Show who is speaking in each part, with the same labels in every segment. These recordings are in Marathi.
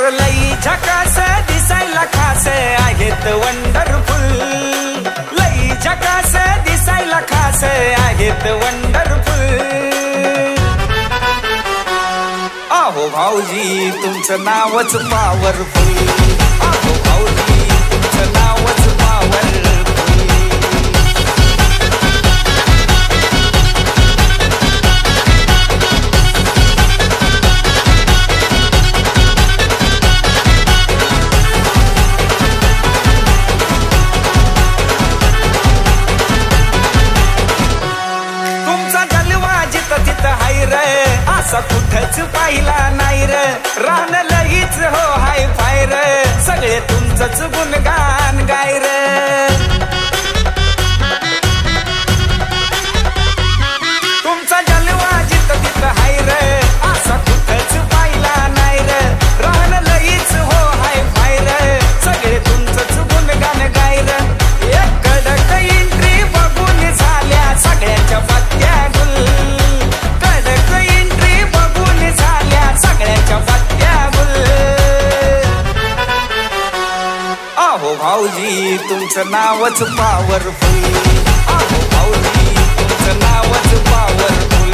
Speaker 1: लई झकास दिसायला खास आहेत वंडरफुल, लई झकास दिसायला खास आहेत वंडरफुल। अहो भाऊजी तुमचं नावच पॉवरफुल, अहो भाऊजी तुमचं नावच पॉवरफुल। असा कुठंच पाहिला नाही रे, राहणं लगीच हो हाय फाय रे, सगळे तुमचंच गुणगान गाय रे। तुमचा जलवा जिथं तिथं हाय रे, असा कुठंच पाहिला नाही रे, राहणं लगीच हो हाय फाय रे, सगळे तुमचंच गुणगान गाय रे। एक कडक एंट्री बघून झाल्या सगळ्यांच्या पत्त्या गुल, अहो भाऊजी तुमचं नावच पॉवरफुल, अहो भाऊजी तुमचं नावच पॉवरफुल।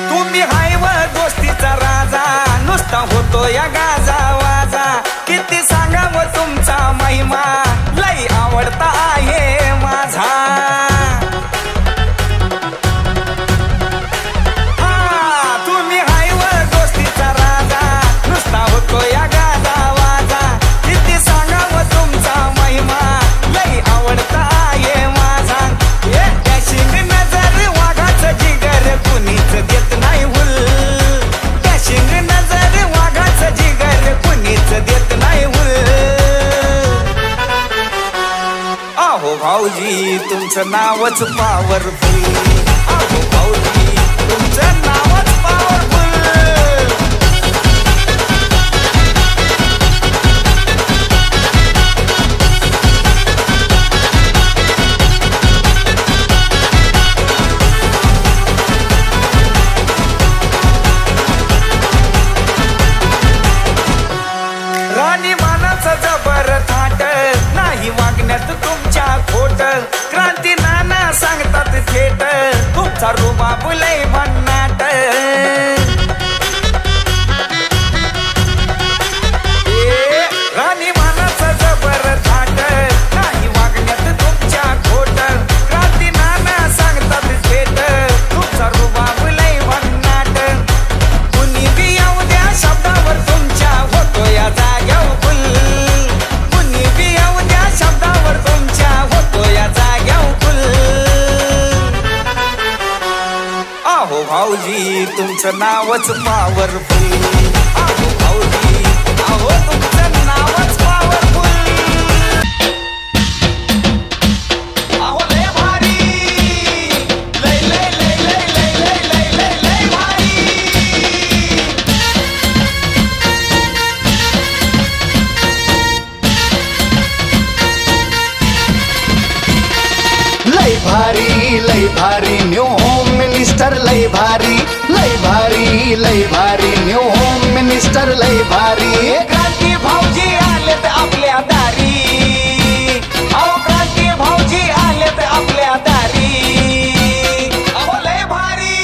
Speaker 1: तुम्ही हाय व दोस्तीचा राजा, नुसता होतो या गाजा वाजा, किती सांगावं तुमचा महिमा, लई आवडता आहे माझा। हा तुम्ही हाय व दोस्तीचा राजा, नुसता होतो या गाजा वाजा, किती सांगावं तुमचा महिमा, लई आवडता आहे माझा। डॅशिंग नजर वाघाचं जिगर कुणीच देत नाही हुल, डॅशिंग नजर वाघाचं जिगर कुणीच देत नाही हुल। अहो भाऊजी तुमचं नावच पॉवरफुल, अहो भाऊजी तुमचं नावच पॉवरफुल। राणी मानाचं जबर थाट, नाही वागण्यात तुमच्या खोट, क्रांती नाना सांगतात थेट, तुमचा रुबाब लय भन्नाट। राणी मानाचं जबर थाट, नाही वागण्यात तुमच्या खोट, क्रांती नाना सांगतात थेट, तुमचा रुबाब लय भन्नाट। कुणी बी येऊ द्या शब्दावर तुमच्या होतो या जाग्यावर फुल, कुणी बी येऊ द्या शब्दावर तुमच्या होतो या जाग्यावर फुल। अहो भाऊजी तुमचं नावच पॉवरफुल, अहो भाऊजी अहो तुमचं नावच पॉवरफुल। अहो लय भारी, लय लय लय लय लय लय लय लय लय भारी।
Speaker 2: लय भारी लय भारी न्यू होम मिनिस्टर, लय भारी लय भारी लय भारी न्यू होम मिनिस्टर, लय भारी।
Speaker 1: क्रांती भाऊजी आलेत आपल्या दारी, अहो क्रांती भाऊजी आलेत आपल्या दारी, अहो लय भारी।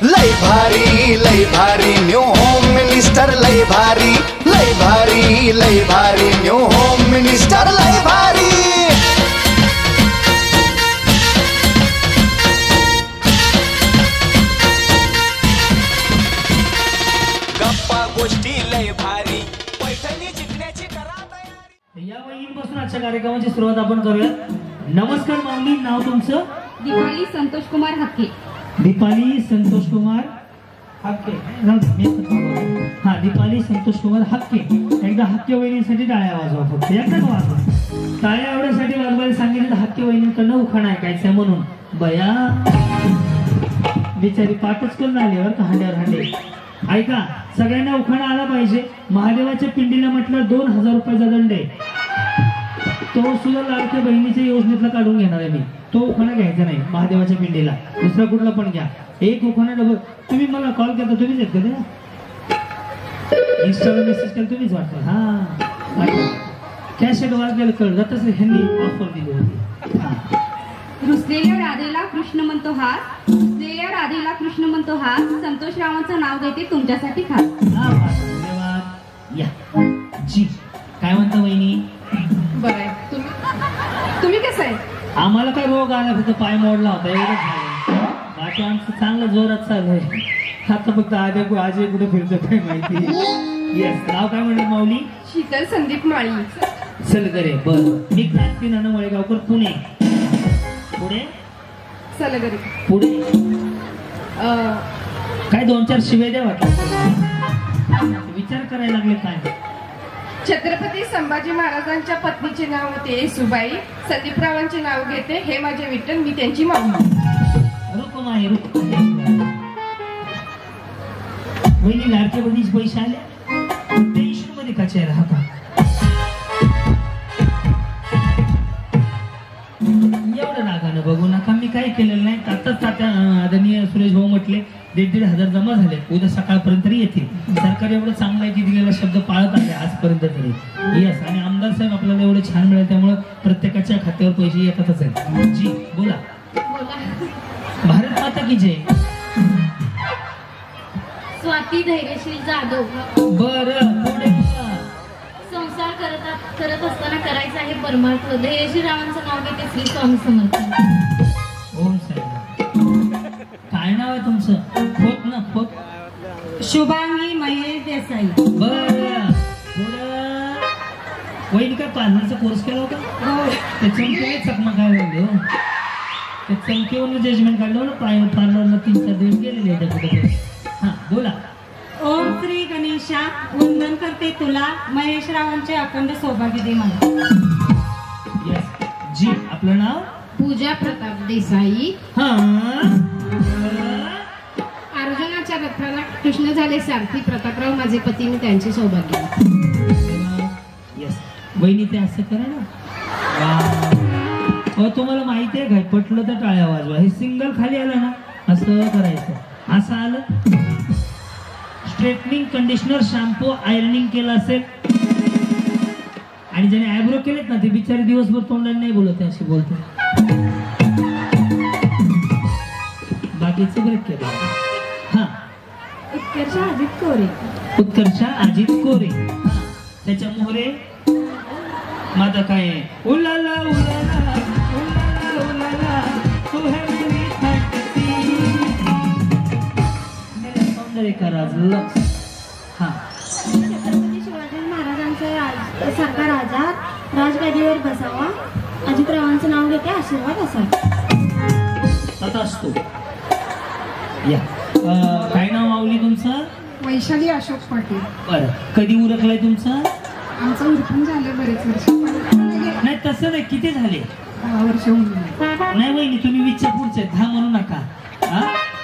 Speaker 2: लय भारी लय भारी न्यू होम मिनिस्टर, लय भारी लय भारी लय भारी न्यू होम मिनिस्टर, लय भारी।
Speaker 1: गप्पा गोष्टी लय भारी, पैठणी जिंकण्याची करा तयारी।
Speaker 3: या वहीपासून आजच्या कार्यक्रमाची सुरुवात आपण करूया। नमस्कार माऊली, नाव तुमचं?
Speaker 4: दीपाली संतोष कुमार हक्के।
Speaker 3: दीपाली संतोष कुमार हक्के, हा दीपाली संतोष कुमार हक्के। एकदा हक्के वहिनीसाठी टाळ्या वाजवा, फक्त एकदाच वाजवा। टाळ्या एवढ्यासाठी वाजवायला सांगितलं हक्के वहिनींकडनं उखाणा ऐकायचं म्हणून। बया बिचारी पाठच करून आली बरं का हांड्यावर हांडे. ऐका, सगळ्यांना उखाणा आला पाहिजे. महादेवाच्या पिंडीला म्हटलं 2000 रुपयाचा दंड आहे. तो सुद्धा लाडक्या बहिणीच्या योजनेतला काढून घेणार आहे मी. तो उखाणा घ्यायचा नाही महादेवाच्या पिंडीला, दुसरा कुठला पण घ्या. एक उखाणा डबल. तुम्ही मला कॉल केला तुम्हीच येत का? इंस्टाला मेसेज केला तुम्हीच वाटतं. हा कॅश ऍडव्हान्स द्यायला कळलं जातच ह्यांनी ऑफर दिली होती. हा.
Speaker 4: रुसलेल्या राधेला कृष्ण म्हणतो हात, रुसलेल्या राधेला कृष्ण म्हणतो हात, संतोष रावांचं नाव घेते तुमच्यासाठी खास.
Speaker 3: धन्यवाद. या जी काय म्हणता वहिनी?
Speaker 5: बरं आहे. तुम्ही कसं आहे?
Speaker 3: आम्हाला काय रोग आला, फक्त पाय मोडला होता एवढंच झालं. बाकी आमचं चांगलं जोरात चालू आहे. आता फक्त आधी कुठे फिरतो काय माहिती. येस. नाव काय म्हणलं माऊली?
Speaker 5: शीतल संदीप माळी.
Speaker 3: सलगरे. बरं. मी क्रांती नाना मळेगावकर, पुणे. पुढे
Speaker 5: सलगरी.
Speaker 3: पुढे काय 2-4 शिव्या द्या वाटलं. विचार करायला लागले काय.
Speaker 5: छत्रपती संभाजी महाराजांच्या पत्नीचे नाव होते येसुबाई. संदीपरावांचे नाव घेते हे माझे विठ्ठल, मी त्यांची माऊली.
Speaker 3: रुकम आहे रुक. वहिनी लाडक्या बहिणीचे पैसे आले. टेन्शन मध्ये का चेहरा हा का? एवढं रागानं बघू नका. मी काही केलेलं नाही. आताच आदरणीय सुरेश भाऊ म्हटले 1,500 जमा झाले. उद्या सकाळपर्यंत येतील. सरकार एवढं चांगलं आहे की दिलेला शब्द पाळत आहे आजपर्यंत तरी. येस. आणि आमदार साहेब आपल्याला एवढं छान मिळालं त्यामुळे प्रत्येकाच्या खात्यावर पैसे येतातच आहेत. जी बोला. भारत माता की जय.
Speaker 6: स्वाती धैर्यशील जाधव.
Speaker 3: बरं पुढे
Speaker 6: संसार करत असताना करायचं आहे परमार्थ. धैर्यशील रावांचं नाव घेते श्री स्वामी समर्थ.
Speaker 3: ओम साहेब. काय नाव आहे तुमचं? खोत ना खोत.
Speaker 6: शुभांगी महेश देसाई.
Speaker 3: बरं पुढं वहिनी काय पार्लरचा कोर्स केला होता? त्या चमकेने चकमा काय लागले. त्या चमकेवरून जजमेंट काढलं ना. प्रायव्हेट पार्लरला 3-4 दिवस गेलेले आहे कुठे. हा बोला.
Speaker 6: ओम श्री गणेशा. वंदन करते तुला, महेश रावांचे अखंड सौभाग्य दे मला.
Speaker 3: येस. जी आपलं नाव?
Speaker 6: पूजा प्रताप देसाई.
Speaker 3: हा.
Speaker 6: अर्जुनाच्या रथाला कृष्ण झाले सारथी, प्रतापराव माझे पती, मी त्यांचे सौभाग्य.
Speaker 3: येस. वहिनी ते असं करा ना. तुम्हाला माहिती आहे काय? पटलं तर टाळ्या वाजवा. हे सिंगल खाली आलं ना असं करायचं. असं आलं. स्ट्रेटनिंग, कंडिशनर, शॅम्पू, आयर्निंग केलं असेल आणि ज्याने आयब्रो केलेत ना ते बिचारे दिवसभर तोंडाने नाही बोलत, अशी बोलते. बाकीचं ब्रेक केलं. हा.
Speaker 6: उत्कर्षा अजित कोरे.
Speaker 3: उत्कर्षा अजित कोरे. त्याच्या मोहरे माझा काय उलाला उलाला उलाला उलाला तू है मेरी फॅंटसी. मेरा सौंदर्य का राज लक्ष. हा.
Speaker 6: छत्रपती शिवाजी महाराजांचा सारखा राजा राजगादीवर बसावा, अजितरावांचं नाव घेते आशीर्वाद असा.
Speaker 3: आता असतो. या काय नाव माऊली तुमचं?
Speaker 5: वैशाली अशोक पाटील.
Speaker 3: बरं. कधी उरकलंय तुमचं?
Speaker 5: आमचं उरकून झालं बरेच वर्ष.
Speaker 3: नाही तसं नाही. किती झाले?
Speaker 5: 10 वर्ष होऊन गेली.
Speaker 3: नाही वहिनी तुम्ही 20च्या पुढचे 10 म्हणू नका. हा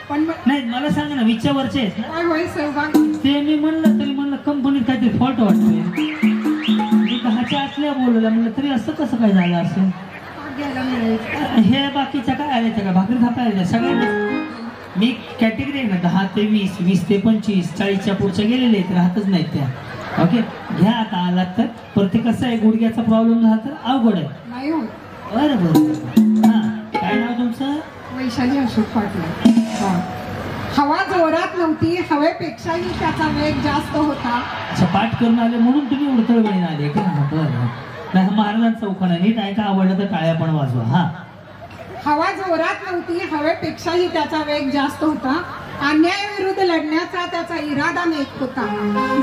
Speaker 5: पण
Speaker 3: नाही मला सांगा ना 20च्या वरचे आहेत ना?
Speaker 5: काय होय सहभाग.
Speaker 3: ते मी म्हणलं तरी म्हणलं कंपनीत काहीतरी फॉल्ट वाटतोय. मी 10च्या आतल्या बोलवलं म्हणलं तरी असं कसं काय झालं असेल?
Speaker 5: घ्यायला मिळायचं.
Speaker 3: हे बाकीच्या काय आल्या का? भाकरी थापायला सगळ्यांना. मी कॅटेगरी आहे ना 10 ते 20, 20 ते 25, 40च्या पुढच्या गेलेले आहेत, राहतच नाहीत त्या. ओके घ्या आता आलात तर. प्रत्येक कसं आहे गुडघ्याचा प्रॉब्लेम झाला तर अवघड आहे.
Speaker 5: नाही होत.
Speaker 3: बरं बरं. हा काय नाव तुमचं?
Speaker 5: वैशाली अशोक पाटील. हवा जोरात नव्हती, हवेपेक्षाही त्याचा वेग जास्त होता.
Speaker 3: अच्छा पाठ करून आले म्हणून तुम्ही उडतळ वेळेने आले का? बरं. नाही महाराजांचा उखाणा नीट ऐका, आवडलं तर टाळ्या पण वाजवा. हा.
Speaker 5: हवा जोरात नव्हती, हवेपेक्षाही त्याचा वेग जास्त होता. अन्यायाविरुद्ध लढण्याचा त्याचा इरादा नेक होता.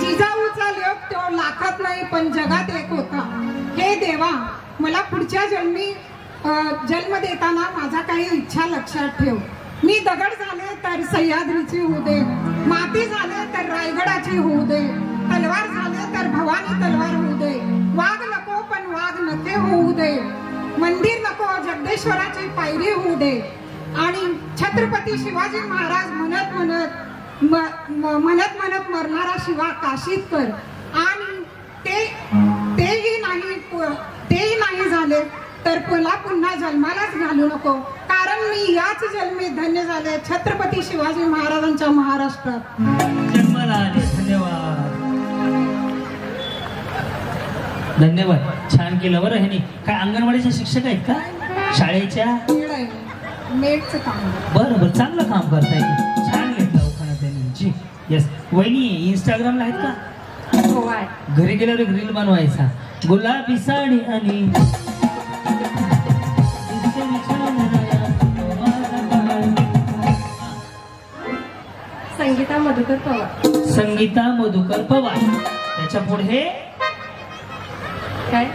Speaker 5: जिजाऊचा योग तो लाखात नाही पण जगात एक होता. हे देवा मला पुढच्या जन्मी जन्म देताना माझा काही इच्छा लक्षात ठेव. मी दगड झाले तर सह्याद्रीची होऊ दे, माती झाले तर रायगडाची होऊ दे, तलवार झाले तर भवानी तलवार होऊ दे, वाघ नको पण वाघ नखे होऊ दे, मंदिर नको जगदेश्वराची पायरी होऊ दे, आणि छत्रपती शिवाजी महाराज म्हणत मरणारा शिवा काशीतकर आणि तेही नाही झाले तर मला पुन्हा जन्मालाच घालू नको, कारण मी याच जन्मी धन्य झाले छत्रपती शिवाजी महाराजांच्या महाराष्ट्रात
Speaker 3: जन्माला आले. धन्यवाद धन्यवाद, छान केलं बरं. ह्यानी काय अंगणवाडीचे शिक्षक आहेत का शाळेच्या?
Speaker 5: मेडचं काम.
Speaker 3: बरं बरं, चांगलं काम करताय, छान घेतलं उखाणा त्यांनी. येस. वहिनी इंस्टाग्रामला आहेत का?
Speaker 4: हो आहे.
Speaker 3: घरी गेल्यावर एक रील बनवायचा, गुलाबी साडी आणि
Speaker 4: संगीता मधुकर पवार.
Speaker 3: संगीता मधुकर पवार. त्याच्या पुढे
Speaker 4: काय?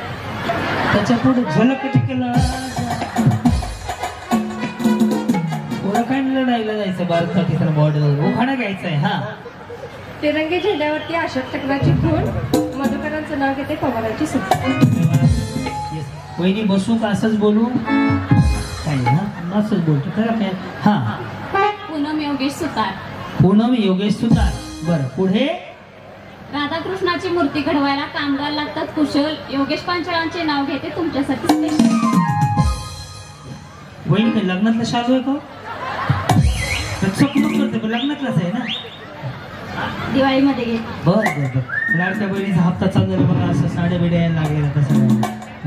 Speaker 3: त्याच्या पुढे झलक टिकला. पुढं काय लढायला जायचं भारत पाकिस्तान बॉर्डर, उखाणा घ्यायचा आहे. हा.
Speaker 4: तिरंगी झेंड्यावरती अशोक चक्राची खूण, मधुकरांचं नाव घेते पवारांची सूट.
Speaker 3: वहिनी बसू का असंच बोलू? काय ना असंच बोलतो खरं काय? हा.
Speaker 6: पूनम योगेश सुतार.
Speaker 3: पूनम योगेश सुतार. बरं पुढे?
Speaker 6: राधाकृष्णाची मूर्ती घडवायला कामगार लागतात कुशल, योगेश पांचाळांचे नाव घेते तुमच्यासाठी स्पेशल.
Speaker 3: वहिनी काही लग्नातलं शालू आहे का? चकमक करते पण लग्नातलाच आहे ना.
Speaker 6: दिवाळीमध्ये घे.
Speaker 3: बर बर बर. लाडक्या बहिणीचा हप्ता चालू आहे बघा, असं साड्या बिड्या यायला लागलेला तसं.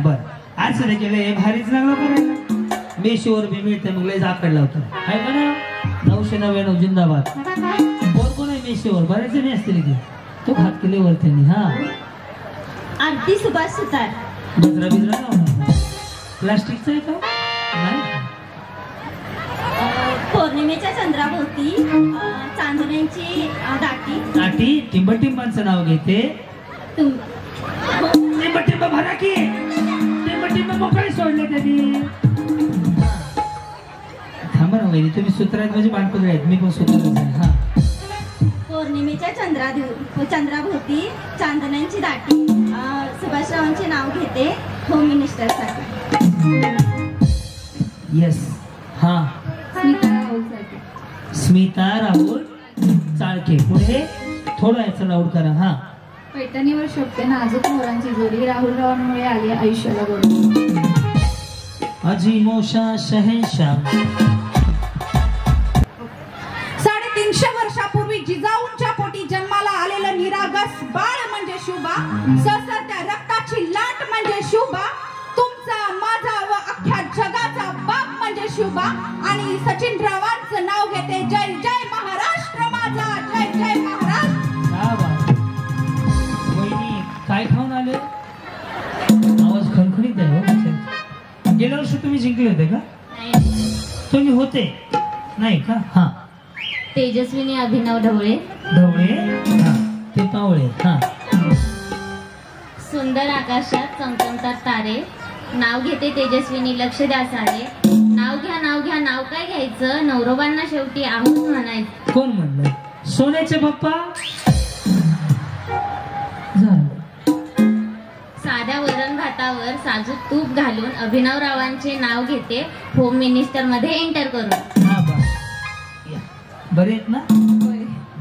Speaker 3: बर आज सध्या केलं हे भारीच लागलं करायला. मेशीवर बी मिळते मग लय जाकड लावतो आहे का ना. 999 जिंदाबाद. कोण आहे मेशीवर? बरेच जणी असतील की तो खात केले वर त्यांनी. हा.
Speaker 6: आरती सुभाष सुतार.
Speaker 3: गजरा बिजरा लावणार प्लास्टिकचं आहे का? नाही.
Speaker 6: पौर्णिमेच्या चंद्राभोवती चांदण्यांची दाटी
Speaker 3: टिंबटिंबांचं नाव घेते. टिंबटिंब भरा की टिंबटिंब मोकळे सोडले त्यांनी. थांबा ना वहिनी, तुम्ही सूत्र आहेत म्हणजे बाणपत्र आहेत, मी पण सूत्र आहे. हा.
Speaker 6: पौर्णिमेच्या चंद्राभोवती चांदण्यांची दाटी, सुभाषरावांचे नाव घेते होम मिनिस्टरसाठी.
Speaker 3: येस. हा. स्मिता राहुल चाळके. पुढे थोडं याचं लाऊड करा. हा.
Speaker 4: पैठणीवर शोभते नाजूक मोरांची जोडी, राहुल रावांमुळे आली आयुष्याला गोडी.
Speaker 3: अजिमोशा शहेनशाह.
Speaker 5: 350 वर्षापूर्वी जिजाऊंच्या पोटी जन्माला आलेलं निरागस बाळ म्हणजे शुभा, ससरत्या रक्ताची लाट म्हणजे शुभा, तुमचा माझा व अख्ख्या जगाचा बाप म्हणजे शुभा, आणि सचिन रावांचं नाव घेते जय जय महाराष्ट्र माझा, जय जय महाराष्ट्र.
Speaker 3: वहिनी काय खाऊन आले? आवाज खणखणीत आहे. गेल्या वर्षी तुम्ही जिंकले होते का? तुम्ही होते नाही का? हा.
Speaker 6: तेजस्विनी अभिनव ढवळे.
Speaker 3: ते पावळे. हा.
Speaker 6: सुंदर आकाशात चमचमतात तारे, नाव घेते तेजस्विनी लक्ष द्या सारे, नाव घ्या नाव घ्या नाव काय घ्यायचं, नवरोबांना शेवटी आहोत म्हणायचं.
Speaker 3: कोण म्हणलं? सोन्याचे पप्पा.
Speaker 6: साध्या वरण भातावर साजूक तूप घालून अभिनवरावांचे नाव घेते होम मिनिस्टर मध्ये एंटर करून.
Speaker 3: बरे आहेत ना?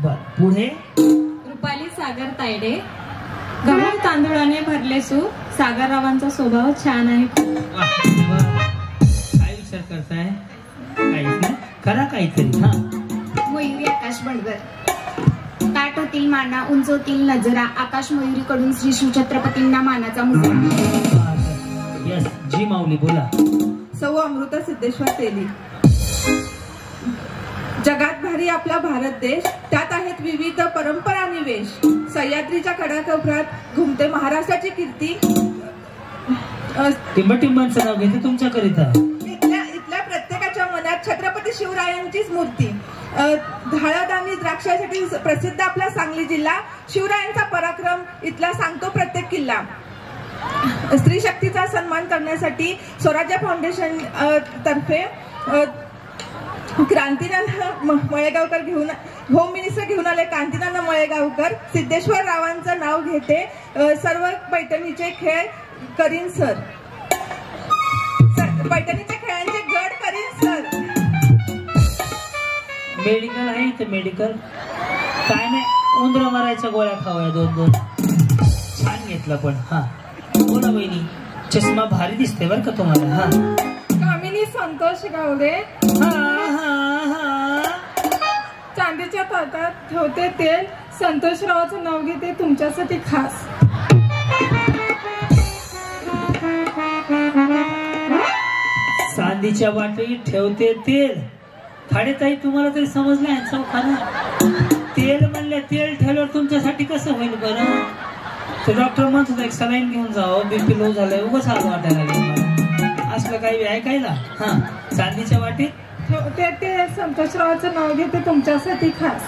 Speaker 3: बर. पुढे?
Speaker 4: रुपाली सागर तायडे. गहू तांदूळाने भरले सूप, सागररावांचा स्वभाव छान आहे.
Speaker 3: काय विचार करताय? काहीच नाही, करा काहीतरी. हा.
Speaker 7: मयुरी आकाश बडगर. ताट होतील माना, उंच होतील नजरा, आकाश मयुरीकडून श्री शिवछत्रपतींना मानाचा मुजरा.
Speaker 3: यस. जी माऊली बोला.
Speaker 8: सौ अमृता सिद्धेश्वर तेली. जगात भारी आपला भारत देश, त्यात आहेत विविध परंपरा आणि वेश, सह्याद्रीच्या कडाकोपऱ्यात घुमते महाराष्ट्राची कीर्ती.
Speaker 3: टिंबटिंबांचं नाव घेते तुमच्याकरिता.
Speaker 8: इथल्या प्रत्येकाच्या मनात छत्रपती शिवरायांचीच मूर्ती. हळद आणि द्राक्षासाठी प्रसिद्ध आपला सांगली जिल्हा, शिवरायांचा पराक्रम इथला सांगतो प्रत्येक किल्ला. स्त्री शक्तीचा सन्मान करण्यासाठी स्वराज्य फाउंडेशन तर्फे क्रांतीनाथ मळेगावकर घेऊन होम मिनिस्टर घेऊन आले. क्रांतीनाथ मळेगावकर सिद्धेश्वर रावांचं नाव घेते सर्व पैठणीचे खेळ करीन सर. पैठणीच्या खेळांचे गड करीन सर.
Speaker 3: मेडिकल आहे इथे मेडिकल काय नाही उंदरा मारायच्या गोळ्या खावाया 2-2 छान घेतला पण हा बोला बहिणी चष्मा भारी दिसते बरं का तुम्हाला हा
Speaker 5: कामिनी संतोष गावडे चांदीच्या ताटात ठेवते तेल संतोषरावाचं नाव घेते तुमच्यासाठी खास
Speaker 3: चांदीच्या वाटीत ठेवते तेल खाडेताई तुम्हाला तरी समजलं यांचं खाणं तेल म्हणले तेल ठेवल्यावर तुमच्यासाठी कसं होईल बरं ते डॉक्टर म्हणत होता एक सलाईन घेऊन जावं बीपी लो झालंय उगाच आज वाटायला लागलं असलं काही ऐकायला हा चांदीच्या वाटीत
Speaker 5: ठेवते ते संतोषरावाचं नाव घेते तुमच्यासाठी खास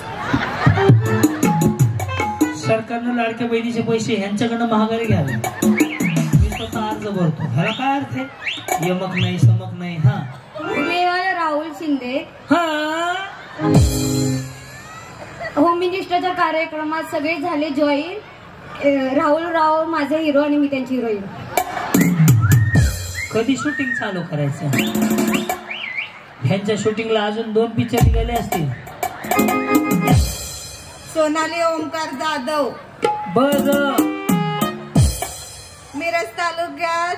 Speaker 3: सरकारनं लाडक्या बहिणीचे पैसे ह्यांच्याकडनं महागारी घ्यावे मी स्वतः अर्ज भरतो ह्याला काय अर्थ आहे यमक नाही समक नाही हा
Speaker 4: राहुल शिंदे
Speaker 3: हा
Speaker 4: होम मिनिस्टरच्या कार्यक्रमात सगळे झाले जॉईन राहुल राव माझे हिरो आणि मी त्यांची हिरोईन
Speaker 3: कधी शूटिंग चालू करायचं ह्यांच्या शूटिंगला अजून 2 पिक्चर निघाले असतील
Speaker 8: सोनाली ओमकार जाधव
Speaker 3: बर
Speaker 8: मिरज तालुक्यात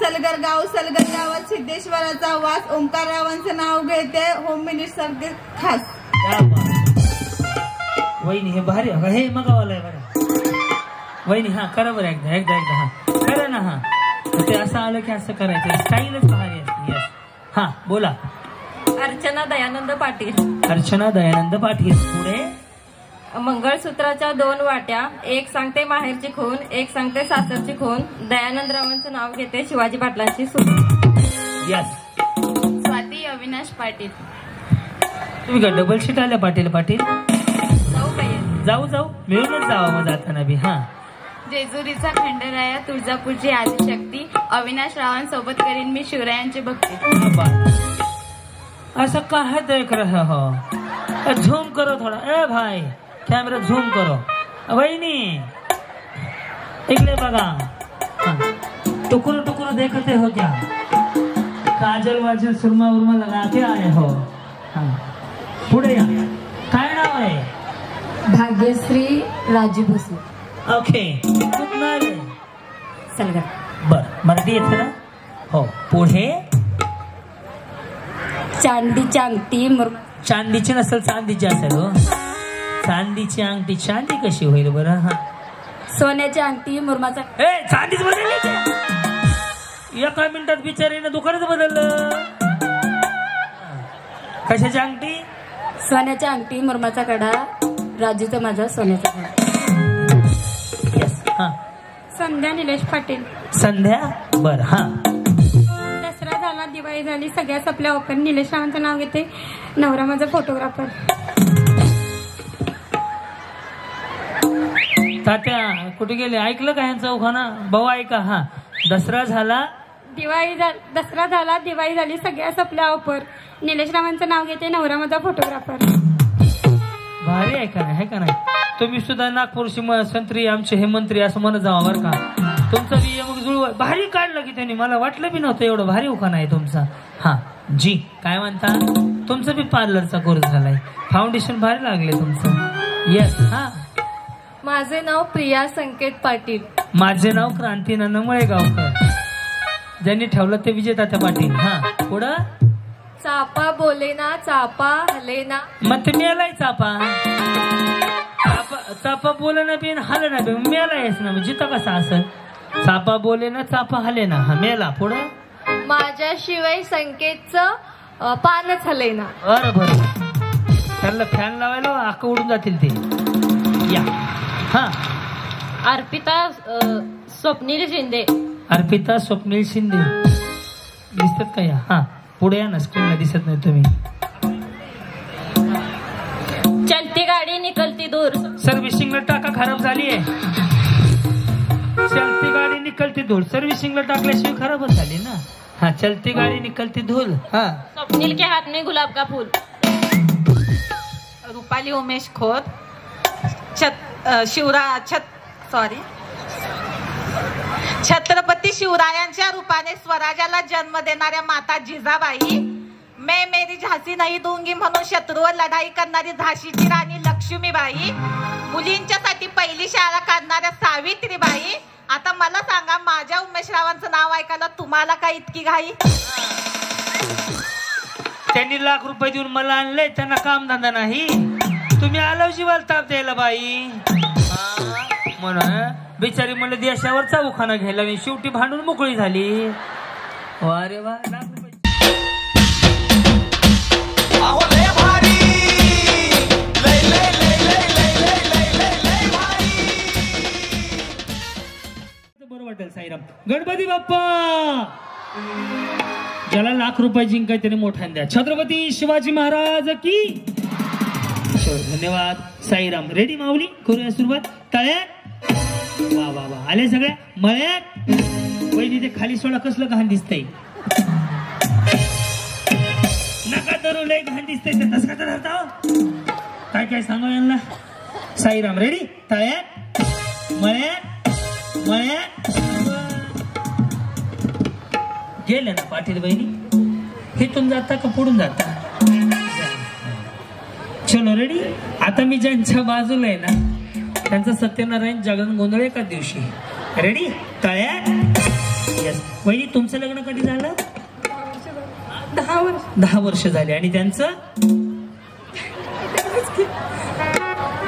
Speaker 8: सलगर गावात सिद्धेश्वराचा वास ओंकाररावांचं नाव घेते होम मिनिस्टर खास
Speaker 3: वहिनी हे भारी हे मगावाला आहे बरं वहिनी हा करा बरं एकदा हा करा ना हा ते असं आलं की असं करायचं स्टाईलच भारी असते यस हा बोला
Speaker 9: अर्चना दयानंद पाटील
Speaker 3: अर्चना दयानंद पाटील पुढे
Speaker 9: मंगळसूत्राच्या 2 वाट्या एक सांगते माहेरची खून एक सांगते सासरची खून दयानंद रावांचं नाव घेते शिवाजी पाटलांची सून
Speaker 3: यस
Speaker 9: स्वाती अविनाश पाटील
Speaker 3: तुम्ही का डबल शीट आल्या पाटील जाऊ मिळूनच जावं मग जाताना बी हा
Speaker 9: जेजुरीचा खंडराया तुळजापूरची आदिशक्ती अविनाश रावांसोबत करीन मी शिवरायांची भक्ती
Speaker 3: असं काय देख रहे हो झूम करो थोड़ा ए भाई कॅमेरा झूम करो वहिनी इकडे बघा टुकुर देखते हो क्या काजल वाजल सुरमा उर्मा लगाते आए हो पुढे या काय नाव आहे
Speaker 9: भाग्यश्री राजू बसू
Speaker 3: ओके कुठं आले
Speaker 9: सलगर
Speaker 3: बर मराठी येते ना हो पुढे
Speaker 9: चांदीची अंगठी
Speaker 3: चांदीची नसेल चांदीची असेल हो चांदीची अंगठी चांदी कशी होईल बरं हा
Speaker 9: सोन्याची अंगठी मुरमाचा
Speaker 3: चांदीच बदलली एका मिनिटात बिचारीनं दुकानच बदललं कशाची अंगठी
Speaker 9: सोन्याची अंगठी मुरमाचा कडा राजूचा माझा सोन्याचा कडा
Speaker 3: यस हा
Speaker 9: संध्या निलेश पाटील
Speaker 3: संध्या बर हा
Speaker 9: दसरा झाला दिवाळी झाली सगळ्याच आपल्या ओपन निलेश रावांचं नाव घेते नवरा माझा फोटोग्राफर
Speaker 3: तात्या कुठे गेले ऐकलं का ह्यांचा उखाणा भाऊ ऐका हा दसरा झाला
Speaker 9: दिवाळी झाली सगळ्याच आपल्या ऑफर निलेश रावांचं नाव घेते नवरा माझा फोटोग्राफर
Speaker 3: भारी आहे का नाही है का नाही तुम्ही सुद्धा नागपूरशी संत्री आमचे हे मंत्री असं म्हणत जावा बरं का तुमचं बी मग जुळव भारी काढलं की त्यांनी मला वाटलं बी नव्हतं एवढं भारी उखाणा आहे तुमचा हा जी काय म्हणता तुमचं बी पार्लरचा कोर्स झालाय फाउंडेशन भारी लागले तुमचं यस हा
Speaker 9: माझे नाव प्रिया संकेत पाटील
Speaker 3: माझे नाव क्रांती ननमळे गावकर ज्यांनी ठेवलं ते विजयतात्या पाटील हा पुढं
Speaker 9: चापा बोलेना चापा हलेना
Speaker 3: मग ते मेलाय चापा बोले ना बिन हले ना बी मेलायच ना जिथं कसा असं चापा बोले ना चापा हले ना हा मेला पुढं
Speaker 9: माझ्याशिवाय संकेतचं पानच हलेना
Speaker 3: बरं त्यांना फॅन लावायला आक उडून जातील ते या हा
Speaker 9: अर्पिता स्वप्नील शिंदे
Speaker 3: अर्पिता स्वप्नील शिंदे दिसतात का या हा पुढे या ना स्क्रीनला दिसत नाही तुम्ही
Speaker 9: चलती गाडी निकलती दूर
Speaker 3: सर्व्हिसिंगला टाका खराब झाली आहे चलती गाडी निकलती धूल सर्व्हिसिंगला टाकल्याशिवाय खराबच झाली ना हा चलती गाडी निकलती धूल हा
Speaker 9: स्वप्नील के हाथ में गुलाब का फूल
Speaker 10: रुपाली उमेश खोत छत्रपती शिवरायांच्या रूपाने स्वराज्याला जन्म देणाऱ्या माता जिजाबाई मैं मेरी झांसी नाही दूंगी म्हणून शत्रूवर लढाई करणारी झाशीची राणी लक्ष्मीबाई, मुलींच्यासाठी पहिली शाळा काढणाऱ्या सावित्रीबाई. आता मला सांगा, माझ्या उमेशरावांचं नाव ऐकायला तुम्हाला काय इतकी घाई?
Speaker 3: त्यांनी लाख रुपये देऊन मला आणले, त्यांना काम धंदा नाही. तुम्ही आलो जीवाला ताप द्यायला बाई म्हणून बिचारी म्हणलं देशावरचा उखाणा घ्यायला मी, शेवटी भांडून मोकळी झाली. वा रे वा. लाख रुपये बरं वाटेल. साईराम गणपती बाप्पा, ज्याला लाख रुपये जिंकाय त्याने मोठ्याने द्या. छत्रपती शिवाजी महाराज की. धन्यवाद. साईराम. रेडी माऊली, करूया सुरुवात. तळ्यात वा वा वा आले सगळ्या. मळ्यात वहिनी ते खाली सोडा, कसलं घाण दिसतंय. नका धरू, लय घाण दिसतंय. तसं का धरता काय काय सांगा यांना. साईराम. रेडी. तळ्यात मळ्यात मळ्यात गेले ना पाटील बहिणी. हेतून जाता का पुढून जाता. चलो रेडी. आता मी ज्यांच्या बाजूला आहे ना त्यांचं सत्यनारायण जागरण गोंधळ एकाच दिवशी. रेडी. तळ्यात. यस. वहिनी तुमचं लग्न कधी झालं. 10 वर्ष झाले. आणि त्यांचं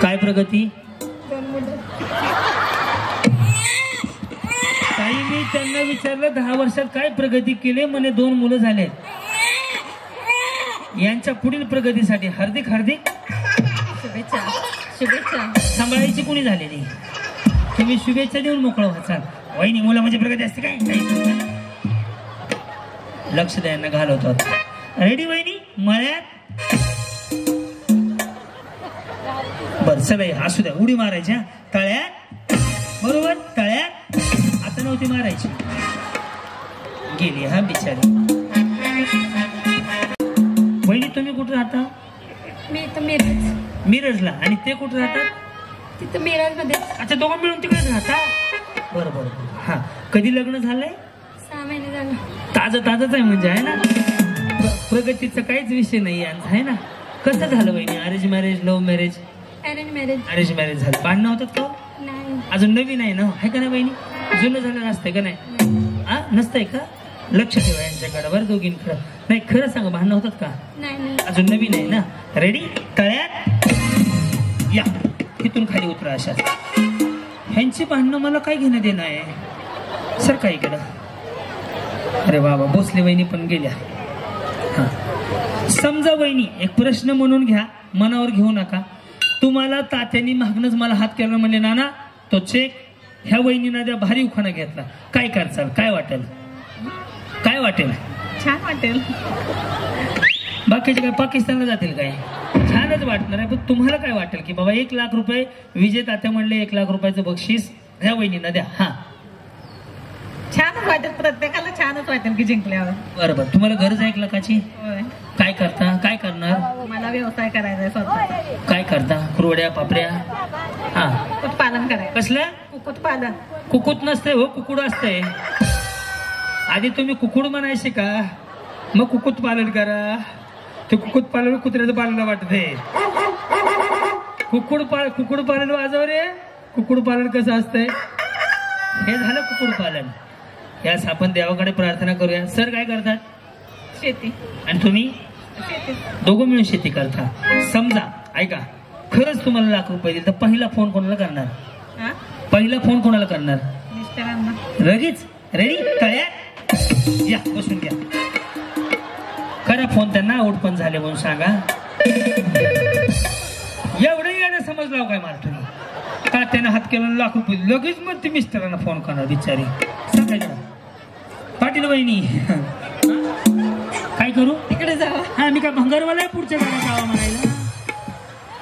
Speaker 3: काय प्रगती. ताई मी त्यांना विचारलं 10 वर्षात काय प्रगती केली, म्हणे 2 मुलं झाले. यांच्या पुढील प्रगतीसाठी हार्दिक हार्दिक शुभेच्छा. शुभेच्छा. सांभाळायची कोणी झालेली, तुम्ही शुभेच्छा देऊन मोकळं व्हाचाल. वहिनी मुलं म्हणजे प्रगती असते काय. लक्ष द्यायला घालवतो. रेडी वहिनी. मळ्यात बर चला असू द्या. उडी मारायच्या. तळ्यात बरोबर. तळ्यात आता नव्हती मारायची, गेली हा बिचारी. वहिनी तुम्ही कुठे राहता.
Speaker 11: मी इथं मिरज.
Speaker 3: मिरजला. आणि ते कुठे राहतात.
Speaker 11: तिथं मिरज मध्ये.
Speaker 3: अच्छा दोघं मिळून तिकडेच राहता. बरं बरं. हा कधी लग्न झालंय.
Speaker 11: 6 महिने झालं.
Speaker 3: ताजंच आहे म्हणजे आहे ना. प्रगतीचा काहीच विषय नाही यांचा आहे ना. कसं झालं वहिनी. Arrange marriage love marriage.
Speaker 11: Arrange marriage.
Speaker 3: Arrange marriage झालं. भांडणं होतात का.
Speaker 11: नाही.
Speaker 3: अजून नवीन आहे ना आहे का नाही बहिणी. जुनं झालं नसतंय का नाही. हा नसतंय का. लक्ष ठेवा यांच्याकडे बरं दोघींकडे. नाही खरं सांगा भांडणं होतात का.
Speaker 11: नाही.
Speaker 3: अजून नवीन आहे ना. रेडी. तळ्यात या. तिथून खाली उतरा. अशा ह्यांची भांडणं मला काय घेणं देणं आहे. सर काय केलं. अरे बाबा भोसले वहिनी पण गेल्या. हा समजा वहिनी एक प्रश्न म्हणून घ्या, मनावर घेऊ नका. तुम्हाला तात्यांनी मागणंच मला हात केला म्हणजे नाना तो चेक ह्या वहिनीना द्या. भारी उखाणा घेतला. काय करचाल. काय वाटेल. काय वाटेल.
Speaker 11: छान वाटेल.
Speaker 3: बाकीचे काय पाकिस्तानला जातील काय. छानच वाटणार आहे. पण तुम्हाला काय वाटेल की बाबा 1 लाख रुपये विजय तात्या म्हणले 1 लाख रुपयाचं बक्षीस ह्या वहिनीना द्या. हा
Speaker 11: छानच वाटेल. प्रत्येकाला छानच वाटेल की जिंकल्यावर.
Speaker 3: बरोबर. तुम्हाला गरज आहे 1 लाखाची. काय करता. काय करणार.
Speaker 11: मला व्यवसाय करायचा आहे स्वतः.
Speaker 3: काय करता. कुरवड्या पापड्या. हा
Speaker 11: कुक्कुटपालन करायचं.
Speaker 3: कसलं.
Speaker 11: कुक्कुटपालन.
Speaker 3: कुक्कुट नसते हो कुकुड असते. आधी तुम्ही कुकुड म्हणायचे का मग कुक्कुट पालन करा. ते कुक्कुट पालन कुत्र्याचं पालन वाटते. कुक्कुड पालन वाजव रे. कुक्कुट पालन कसं असतंय. हे झालं कुक्कुट पालन. यास आपण देवाकडे प्रार्थना करूया. सर काय करतात.
Speaker 11: शेती.
Speaker 3: आणि तुम्ही दोघं मिळून शेती करता. समजा ऐका खरंच तुम्हाला लाख रुपये दिले तर पहिला फोन कोणाला करणार. पहिला फोन कोणाला करणार.
Speaker 11: मिस्टरांना.
Speaker 3: लगेच. रेडी. तळ्यात या. बसून घ्या. करा फोन त्यांना. आउट पण झाले म्हणून सांगा. एवढं येणं समजलं काय मला तुम्ही. का त्यानं हात केला लाख रुपये लगेच मग ते मिस्टरांना फोन करणार बिचारी. सांगायचं पाटील वहिनी काय करू.
Speaker 11: तिकडे जावा.
Speaker 3: हा मी काय भंगारवाला आहे पुढच्या घरात जावा म्हणायला.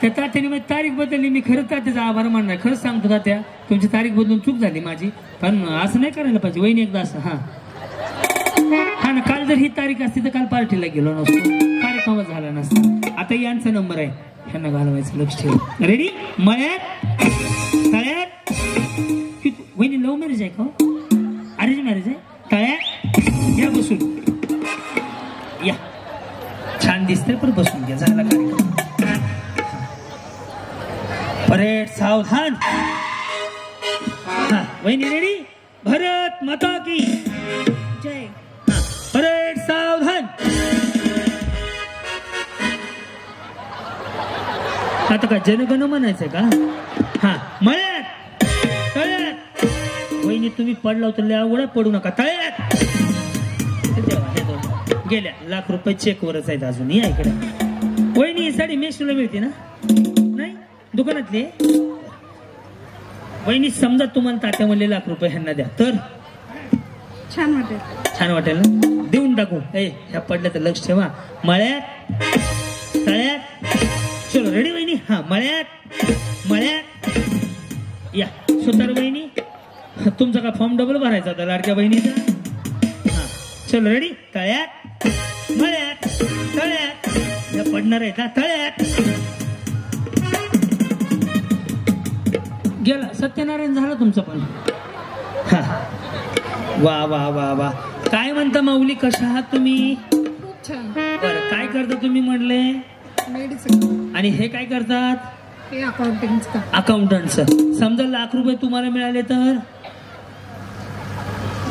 Speaker 3: त्या तात्याने माझी तारीख बदलली. मी खरंच तात्याचा आभार मानणार. खरंच सांगतो तात्या तुमची तारीख बदलून चूक झाली माझी. पण असं नाही करायला पाहिजे वहिनी एकदा असं. हा ना. काल जर ही तारीख असती तर काल पार्टीला गेलो नसतो. कार्यक्रमच झाला नसता. आता यांचा नंबर आहे. ह्यांना घालवायचं. लक्ष ठेव. रेडी. मळ्यात तळ्यात. वहिनी लव्ह मॅरेज आहे का. अरेंज मॅरेज आहे. तळ्यात या. बसून या. छान दिसतंय पण बसून घ्या झाला कार्यक्रम. परेड सावधान. वहिनी रेडी. भारत माता की जय. परेड सावधान. आता का जनगण म्हणायचंय का? हा मळ्यात तळ्यात. वहिनी तुम्ही पडला तर लय अवघड पडू नका. तळ्यात गेल्या लाख रुपये चेकवरच आहेत अजून. या इकडे. वहिनी ही साडी मेशला मिळते ना? नाही दुकानातली. वहिनी समजा तुम्हाला तात्या म्हणले लाख रुपये ह्यांना द्या तर
Speaker 5: छान वाटेल.
Speaker 3: छान वाटेल ना? देऊन टाकू. ह्या पडल्या तर लक्ष ठेवा. मळ्यात तळ्यात. चलो रेडी वहिनी. हा मळ्यात मळ्यात या. सुतार वहिनी तुमचा का फॉर्म डबल भरायचा होता लाडक्या बहिणीचा? हा चलो रेडी. तळ्यात मळ्यात तळ्यात. या पडणार आहे का? तळ्यात. गेला सत्यनारायण झालं तुमचं पण. हा वा वा वा वा. काय म्हणता माऊली कशा आहात तुम्ही?
Speaker 5: खूप छान.
Speaker 3: बरं काय करता तुम्ही म्हणले?
Speaker 5: मेडिसिन.
Speaker 3: आणि हे काय करतात?
Speaker 5: हे अकाउंटिंगचं.
Speaker 3: अकाउंटंटचं. समजा लाख रुपये तुम्हाला मिळाले तर?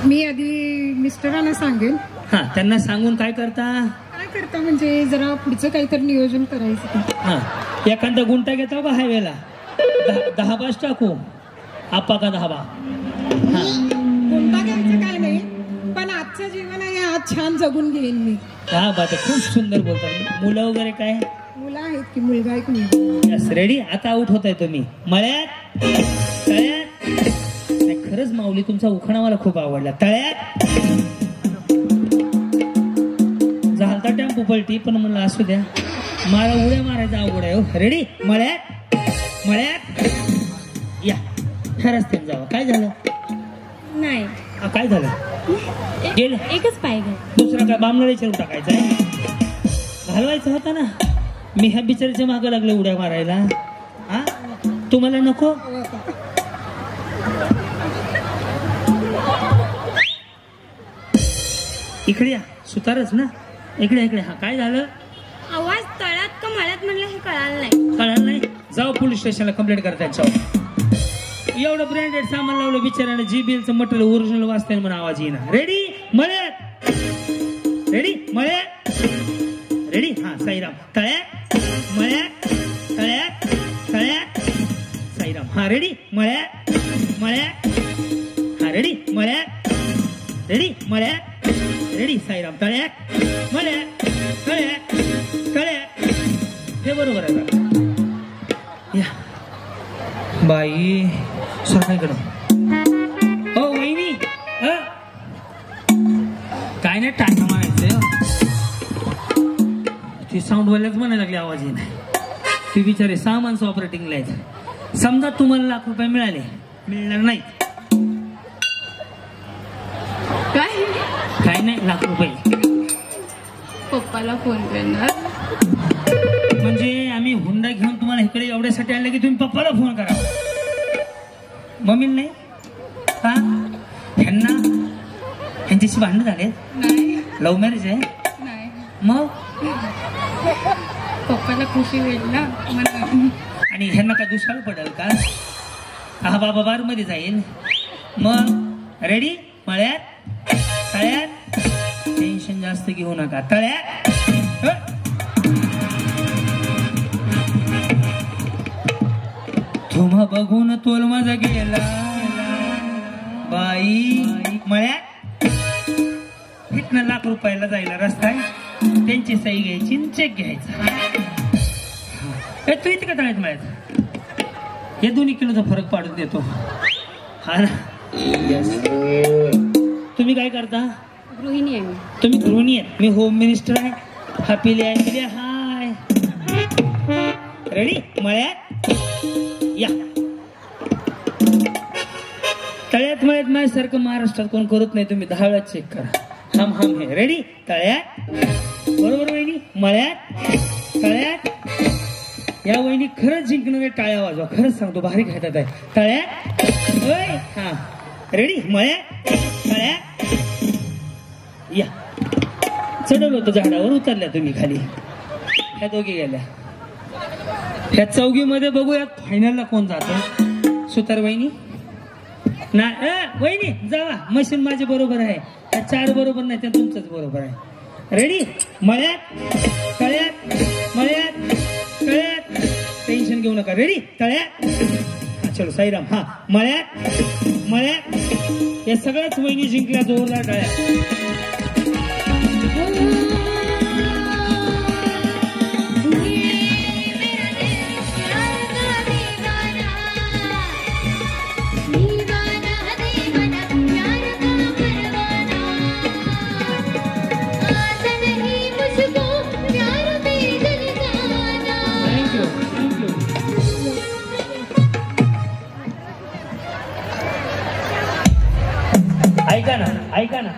Speaker 5: मी आधी मिस्टरांना सांगेन.
Speaker 3: हा त्यांना सांगून काय करता?
Speaker 5: काय करता म्हणजे जरा पुढचं काहीतरी नियोजन करायचं.
Speaker 3: हा एखादा गुंटा घेता का हायवेला? 10 बास टाकू. आपा का 10 बा.
Speaker 5: गुंटा घ्यायचं काय नाही पण आजचं जीवन आहे आज छान जगून घेईन मी.
Speaker 3: हा बात खूप सुंदर बोलतात. मुलं वगैरे काय?
Speaker 5: मुलं आहेत की मुलगा एक मुलगा.
Speaker 3: Yes ready. आता आउट होताय तुम्ही. मळ्यात तळ्यात. नाही खरंच माऊली तुमचा उखाणा मला खूप आवडला. तळ्यात झालता टेम्पो पलटी पण म्हणलं असू द्या मला उड्या मारायचा अवघड आहे. हो रेडी. मळ्यात मळ्यात या. ह्या रस्त्याने जावं. काय झालं?
Speaker 6: नाही
Speaker 3: काय झालं? गेलं
Speaker 6: एकच पाहिजे.
Speaker 3: दुसरा काय बामणाला विचारून टाकायचा आहे? घालवायचा होता ना. मी ह्या बिचारीच्या मागं लागले उड्या मारायला. हा तुम्हाला नको? इकडे या. सुतारच ना. इकडे इकडे. हा काय झालं?
Speaker 6: आवाज तळ्यात का मळ्यात म्हणलं हे कळालं नाही.
Speaker 3: कळालं नाही? जाऊ पोलीस स्टेशनला कंप्लेंट करा त्याच्यावर. एवढं ब्रँडेड सामान लावलं बिचाराने. जी बिलचं मटेरियल ओरिजिनल वाचताय म्हणून आवाज येईना. रेडी मळ्यात रेडी मळ्यात रेडी. हा साईराम. तळ्यात मळ्यात तळ्यात तळ्यात साईराम. हा रेडी मळ्यात मळ्यात. हा रेडी मळ्यात रेडी मळ्यात रेडी साईराम. तळ्यात मळ्यात तळ्यात तळ्यात. हे बरोबर आहे का? या बाई सरकारकडं. हो वहिनी काय नाही टाटा मारायचंय. ती साऊंडवाल्याच म्हणायला लागली आवाज येत नाही. ती बिचारे सामानचं ऑपरेटिंगला आहेत. समजा तुम्हाला लाख रुपये मिळाले. मिळणार नाही. काय नाही लाख रुपये.
Speaker 6: पप्पाला फोन करणार.
Speaker 3: म्हणजे आम्ही हुंडा घेऊन तुम्हाला इकडे एवढ्यासाठी आणलं की तुम्ही पप्पाला फोन करा. मम्मीला नाही का? ह्यांच्याशी भांडण झाले? लव्ह मॅरेज आहे? मग
Speaker 6: पप्पाला खुशी होईल ना.
Speaker 3: आणि ह्यांना काय दुष्काळ पडेल का? हा बाबा बार मध्ये जाईल. मग रेडी मळ्यात तळ्यात. टेन्शन जास्त घेऊ नका. तळ्यात तुम्हा बघून तोल माझा गेला बाई. मळ्यात इथनं लाख रुपयाला जायला रस्ता आहे. त्यांची सही घ्यायची चेक घ्यायचा. तू इथे का तळ्यात मळ्यात? हे 2 किलोचा फरक पाडून देतो. हा ना. तुम्ही काय करता?
Speaker 6: गृहिणी आहे मी.
Speaker 3: तुम्ही गृहिणी आहे. मी होम मिनिस्टर आहे. हा पिले आहे. हाय रेडी मळ्यात या. तळ्यात मळ्यात माझ्यासारखं महाराष्ट्रात कोण करत नाही. तुम्ही 10 वेळा चेक करा. हम हम हे रेडी. तळ्यात बरोबर वहिनी. मळ्यात तळ्यात. या वहिनी खरंच जिंकणारे टाळ्या वाजवा. खरंच सांगतो भारी खेळतात आहे. तळ्यात हा रेडी मळ्यात तळ्यात या. चढवलं होतं झाडावर, उतरल्या तुम्ही खाली. ह्या दोघी गेल्या. ह्या चौघीमध्ये बघूयात फायनलला कोण जातं. सुतार वहिनी ना, वहिनी जावा, मशीन माझे बरोबर आहे. त्या 4 बरोबर नाही, त्या तुमचंच बरोबर आहे. रेडी? मळ्यात तळ्यात, मळ्यात तळ्यात, टेन्शन घेऊ नका. रेडी? तळ्यात. चलो साईराम. हा, मळ्यात मळ्यात. या सगळ्याच वहिनी जिंकल्या जोरदार तळ्यात. ऐका ना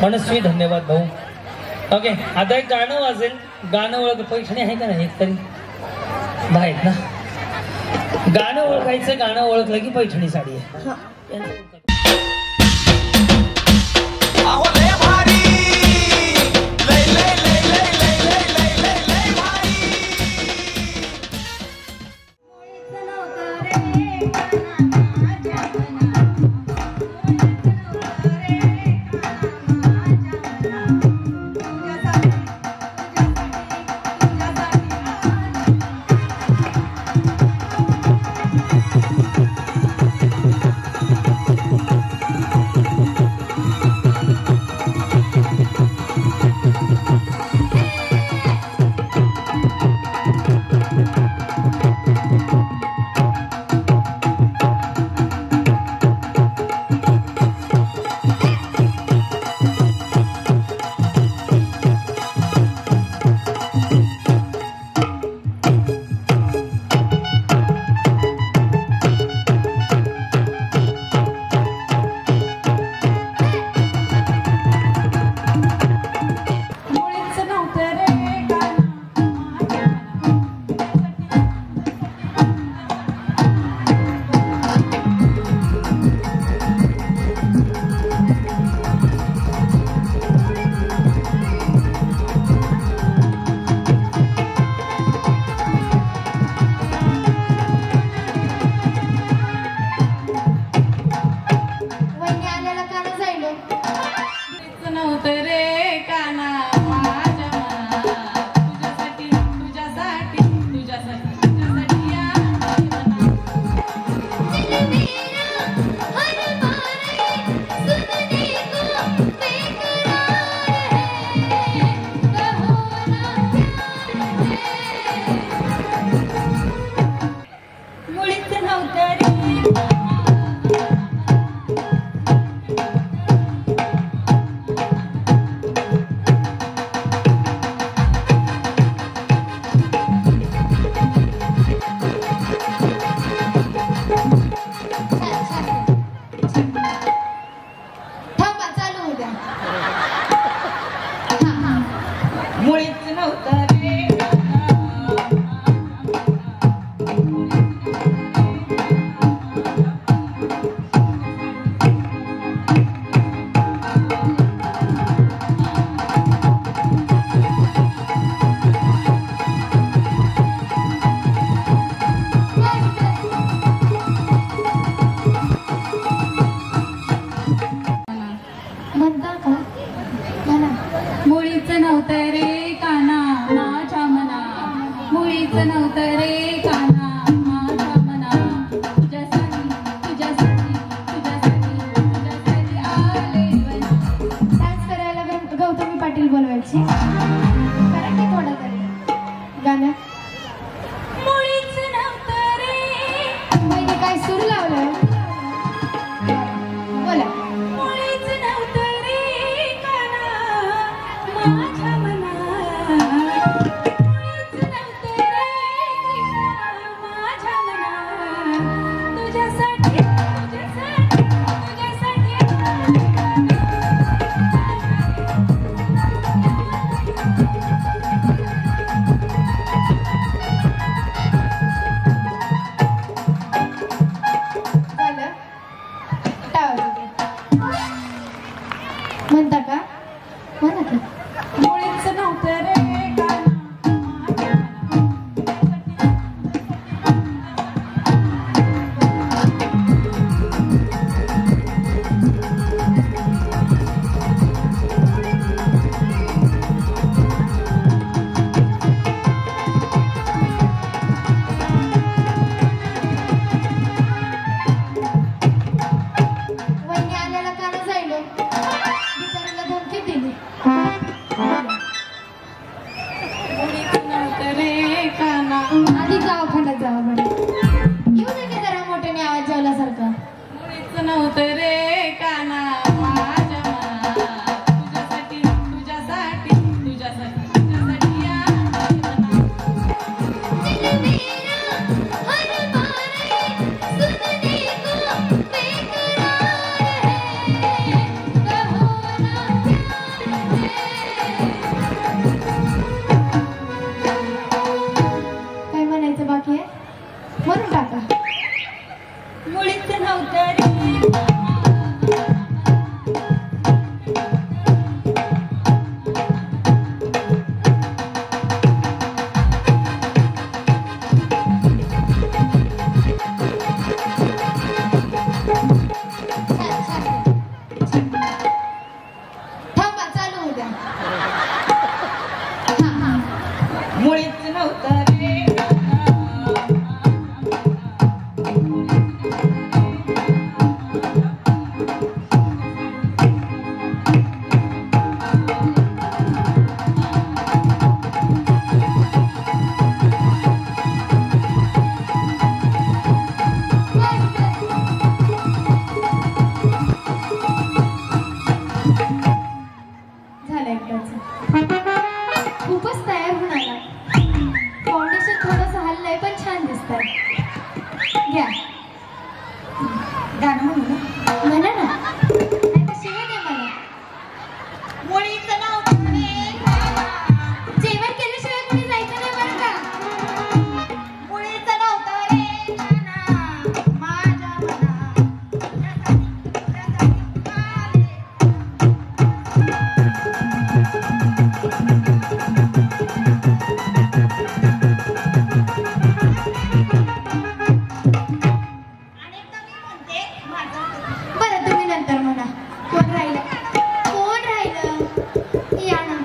Speaker 3: मनस्वी, धन्यवाद भाऊ. ओके, आता एक गाणं वाजेल. गाणं ओळख. पैठणी आहे का नाही एक तरी? आहेत ना. गाणं ओळखायचं, गाणं ओळखलं की पैठणी साडी आहे.
Speaker 12: खूपच तयार होऊन आला. फाउंडेशन थोडंसं हल्लंय पण छान दिसतंय. घ्या गाणं म्हणू ना. म्हणा ना. नाही तर शिवाय द्या मला. मुळीचं नाव जेवण केल्याशिवाय कुणी जायचं नाही बरं का. मुळीचं नव्हतं रे माझ्या मना. बरं तुम्ही नंतर म्हणा. कोण राहिलं कोण राहिलं या ना.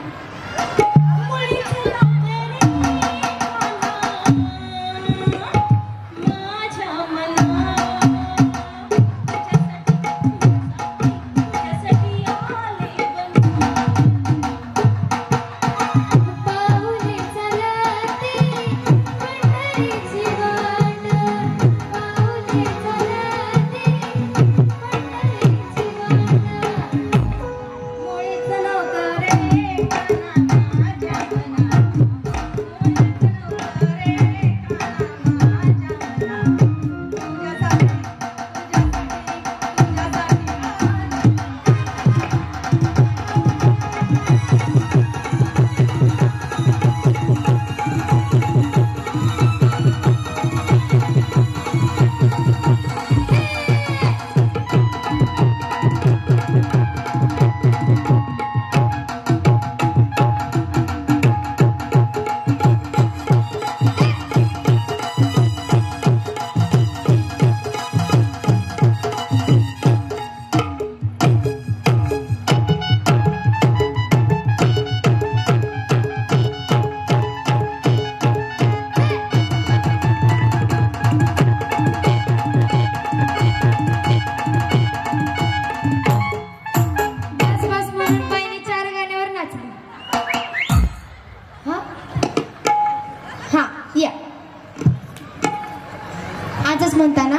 Speaker 12: आजच म्हणताना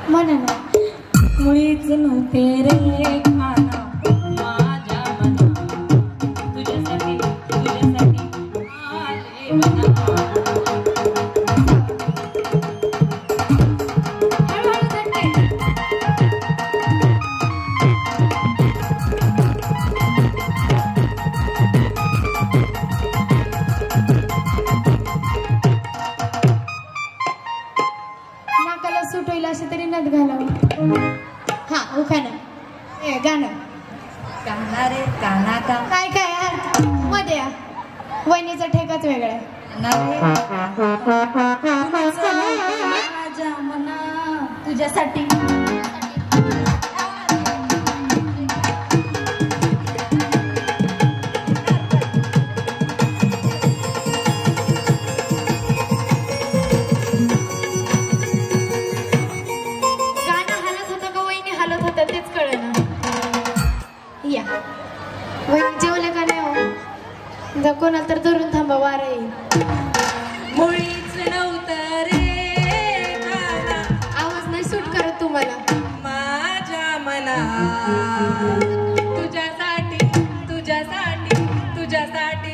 Speaker 12: म्हणा ना. मुळीच नव्हते रे खाना माझ्या मना. तुझ्यासाठी तुझ्यासाठी आले मना. सूट होईल असे तरी नथ घालावं. हा उखाणा गाणं गाणार रे गाणा का काय काय यार मध्ये या. वहिनीचा ठेकाच वेगळा आहे. माझ्या मना तुझ्यासाठी तेच कळलं ना. या वहिनी जेवले का नाही हो. कोणाला तर धरून थांबा वार येईल. मुळीच नव्हतं रे खाना. आवाज नाही सूट करत तुम्हाला. माझ्या मना तुझ्यासाठी तुझ्यासाठी तुझ्यासाठी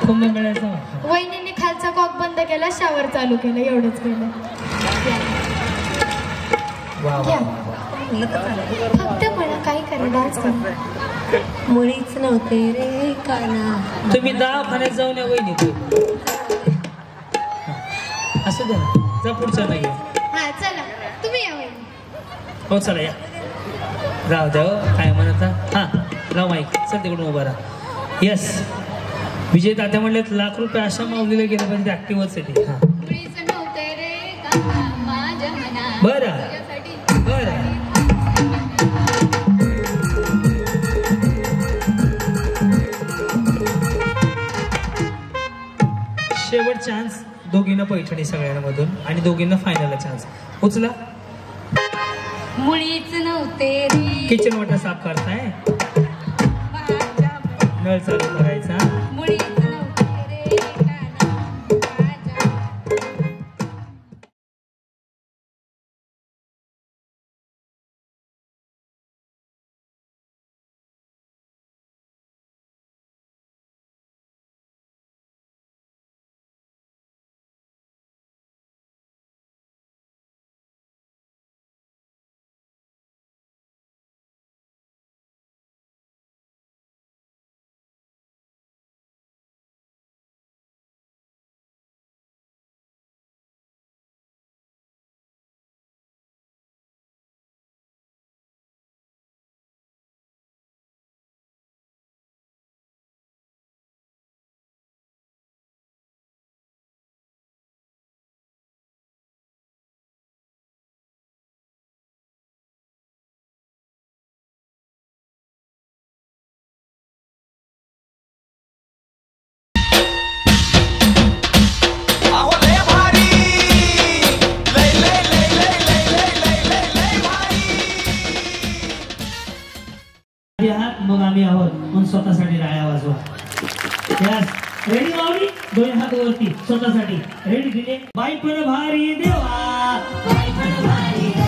Speaker 3: कुंभमेळ्याचा
Speaker 12: वहिनीने खालचा कॉक बंद केला शावर चालू केलं एवढंच केलं. फक्त मला काय करा डान्स करा. मुळीच नव्हते रे काना.
Speaker 3: तुम्ही दवाखान्यात जाऊन या वहिनी. असं द्या जा पुढचा नाही.
Speaker 12: हा चला तुम्ही या वहिनी.
Speaker 3: हो चला या. राहू द्या काय म्हणता. हा राव माईक चल तिकडून उभा राहा. येस विजय तात्या म्हणले ₹1,00,000 अशा माऊलीला गेलं पाहिजे ऍक्टिव्हसाठी. हा बरं बरं. शेवट चान्स दोघींना पैठणी सगळ्यांमधून आणि दोघींना फायनल चान्स. उचला.
Speaker 6: मुळीच नव्हते रे.
Speaker 3: किचन वाटा साफ करताय, नळ चालू करायचा.
Speaker 6: मुळीच नव्हते रे
Speaker 3: मग आम्ही आहोत म्हणून स्वतःसाठी राया वाजवा. रेडी माऊली, दोन्ही हात वरती स्वतःसाठी रेडी दिले. बाई पण भारी देवा, बाई पण भारी देवा.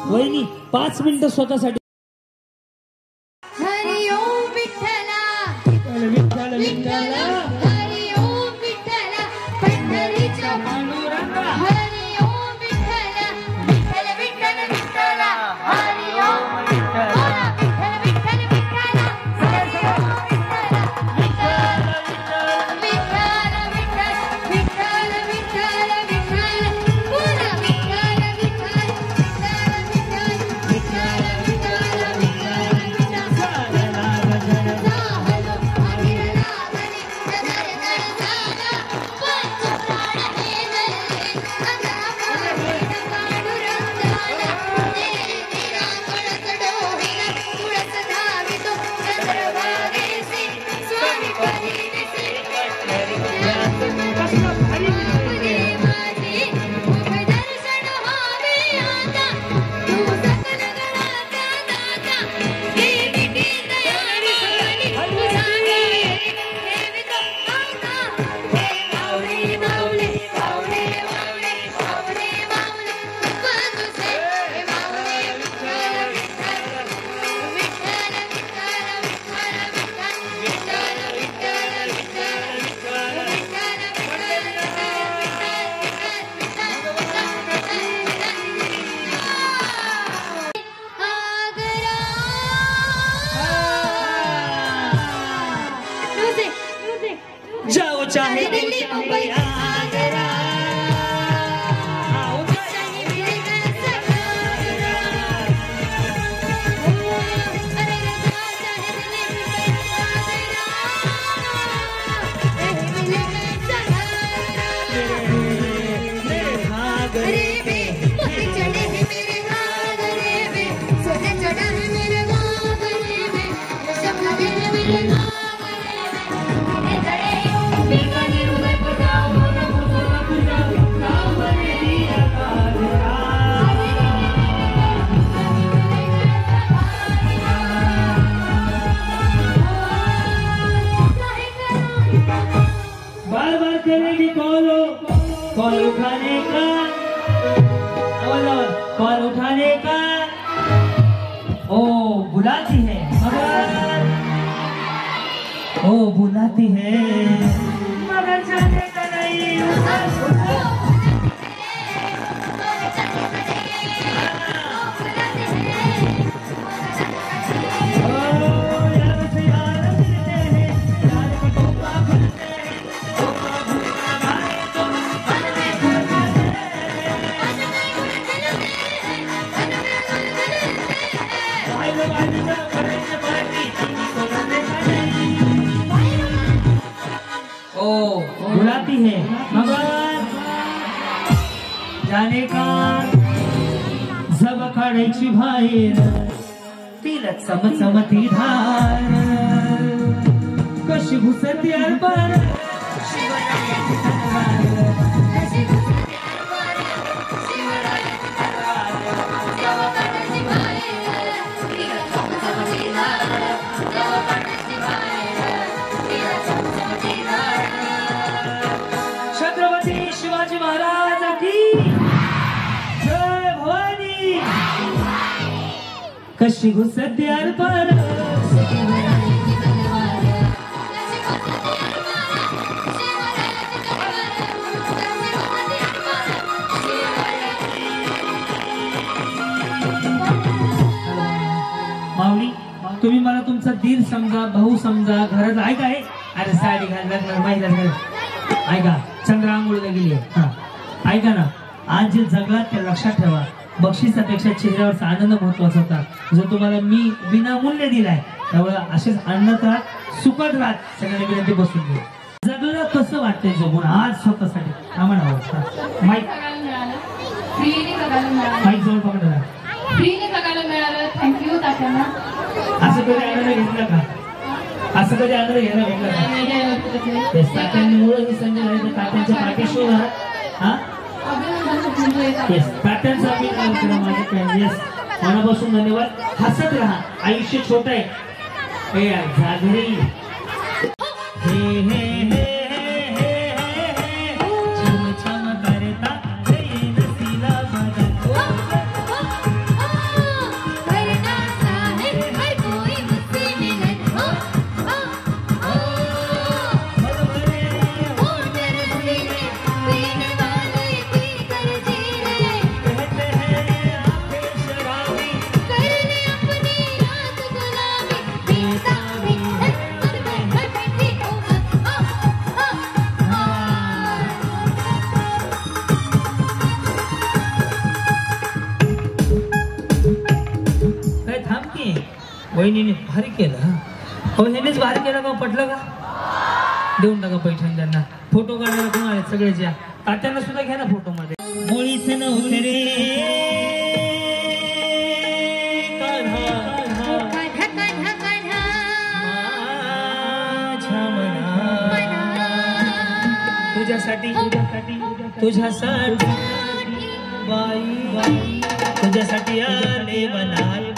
Speaker 3: वहिनी 5 मिनिटं स्वतःसाठी.
Speaker 12: हरी ओम विठ्ठला,
Speaker 3: विठ्ठल विठ्ठल,
Speaker 12: हरी ओम विठ्ठला, पंढरीच्या पांडुरंगा. हरी ओम विठ्ठला, विठ्ठल विठ्ठल विठ्ठला, हरी ओम विठ्ठला, विठ्ठल विठ्ठल विठ्ठला, हरी ओम विठ्ठला, विठ्ठल विठ्ठल विठ्ठल विठ्ठल विठ्ठल विठ्ठल पुन्हा विठ्ठल विठ्ठल
Speaker 3: जाओ चाहे दिल्ली मुंबई आगरा, बार बार करेगी कॉल उठाने का, कॉल उठाने का, ओ बुलाती है खबर, ओ बुलाती है मगर जाने का नहीं। बुलाती है मगर जाने का जब काढायची बाहेर तिला चमचमती धार कशी घुसती अरबार छत्रपती शिवाजी महाराज की जय भवानी कशी घुसते अरबार माऊली तुम्ही मला तुमचा दीर समजा भाऊ समजा घरात ऐका आहे अरे साडी घालणार महिला ऐका चंद्र आंघोळीला गेली हा ऐका ना आज जे जगलात ते लक्षात ठेवा बक्षिसापेक्षा चेहऱ्यावरचा आनंद महत्वाचा होता जो तुम्हाला मी विनामूल्य दिलाय त्यामुळे असेच आनंदात राहत सुखद राहत सगळ्यांनी विनंती बसून घेऊ जगलं कसं वाटतंय जगून आज स्वतःसाठी आम्हाला माईक जवळ पकडा
Speaker 12: थँक्यू तात्यांना
Speaker 3: असं कधी आनंद घेतला का असं कधी आनंद घ्यायला भेटला का तात्यांमुळे ही संधी झाली तर तात्यांच्या पाठीशी हा तात्यांचा मी मनापासून धन्यवाद हसत राहा आयुष्य छोट आहे जागरी हे हे हे वहिनीने भारी केलं हो ह्यानेच भारी केलं का पटलं का देऊन टाका पैठण त्यांना फोटो काढायला कोण आले सगळेच्या तात्यांना सुद्धा घ्या ना फोटो मध्ये मुळीच नव्हते रे तुझ्यासाठी तुझ्यासाठी बाई तुझ्यासाठी आले बनाल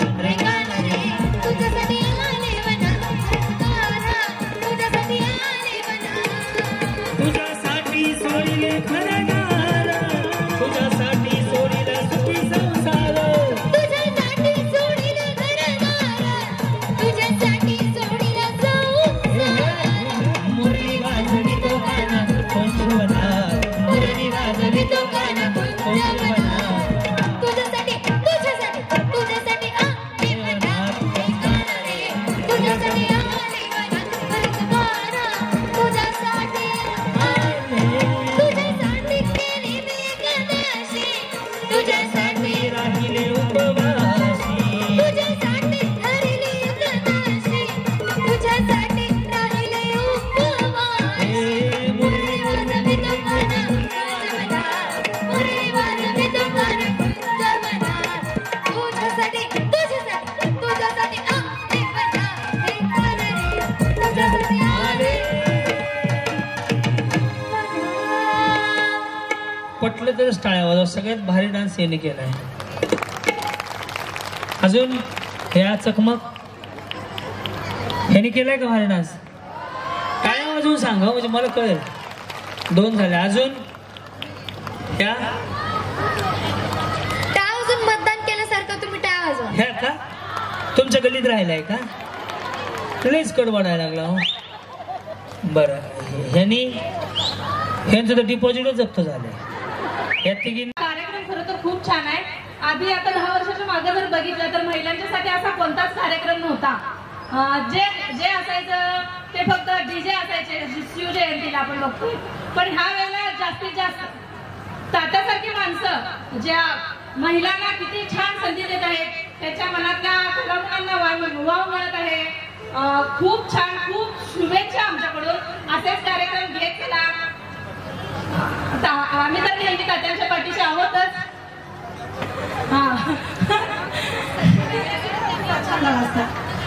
Speaker 3: तुझ्यासाठी सोडले खरगार तुझ्यासाठी सोडले सुखी संसार तुझ्यासाठी सोडले खरगार तुझ्यासाठी सोडले संसार मुरली वाजली तो गाना पंचवना मुरली वाजली तो गाना पंचवना तुझ्यासाठी तुझ्यासाठी तुझ्यासाठी आले मना तुझ्यासाठी आले मना तुझ्यासाठी तुझ्यासाठी केली मी एकादशी तुझ्यासाठी राहिले उपवासी तुझ्यासाठी धरली एकादशी तुझ्यासाठी राहिले उपवासी मुरली वाजवी तो गाना पंचवना मुरली वाजवी तो गाना पंचवना तुझ्यासाठी तुझ्यासाठी तुझ्यासाठी आले मना तुझ्यासाठी आले पटलं तरच टाळ्या वाजवा सगळ्यात भारी डान्स याने केलाय अजून ह्या चकमक ह्याने केलाय का भारी डान्स टाळ्या वाजवून सांगा म्हणजे मला कळेल 2 झाले अजून ह्या
Speaker 12: अजून मतदान केल्यासारखं तुम्ही टाळ्या वाजवा
Speaker 3: ह्या का तुमच्या गल्लीत राहिलाय का लईच कडवडायला लागला हो बरं ह्यांचं तर डिपॉझिटच जप्त झालंय.
Speaker 13: कार्यक्रम खरं तर खूप छान आहे. आधी आता 10 वर्षाच्या मागे जर बघितलं तर महिलांच्यासाठी असा कोणताच कार्यक्रम नव्हता. जे असायचं ते फक्त डीजे असायचे शिवजयंतीला आपण बघतोय. पण ह्या वेळेला जास्तीत जास्त तात्यासारखी माणसं ज्या महिलांना किती छान संधी देत आहेत, त्याच्या मनातल्या कलाकारांना वाव मिळत आहे. खूप छान, खूप शुभेच्छा आमच्याकडून. असेच कार्यक्रम घेत चला. आम्ही तर नेहमी तात्यांच्या पाठीशी आहोतच.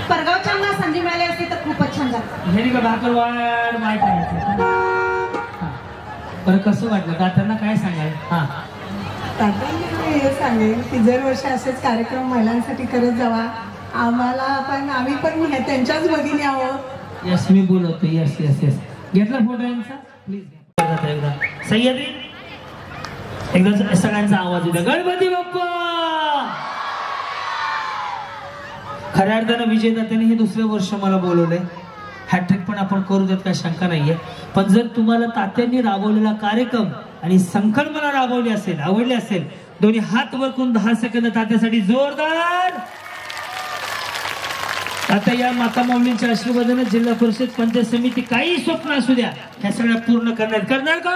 Speaker 5: परगावच्यांना संधी मिळाली असती तर खूपच छान झालं.
Speaker 3: हेरी का भाकरवाड माहित आहे. बरं कसं वाटलं तात्यांना काय सांगाल?
Speaker 5: तात्यांना हे सांगेल की दरवर्षी असेच कार्यक्रम महिलांसाठी करत जावा. आम्हाला पण आम्ही पण त्यांच्याच भगिनी आहोत.
Speaker 3: यस मी बोलवतो. यस यस यस घेतला फोटो यांचा प्लीज. एकदा सह्याद्री एकदा सगळ्यांचा आवाज येतो. गणपती बाप्पा. खऱ्या अर्थानं विजय दात्याने हे दुसरे वर्ष मला बोलवलंय. हॅट्रिक पण आपण करू देत काय शंका नाहीये. पण जर तुम्हाला तात्यांनी राबवलेला कार्यक्रम आणि संकल्पना राबवली असेल, आवडली असेल, दोन्ही हात वर करून 10 सेकंद तात्यासाठी जोरदार. आता या माता माऊलींच्या आशीर्वादाने जिल्हा परिषद पंचायत समिती काही स्वप्न असू द्या ह्या सगळ्या पूर्ण करणार का?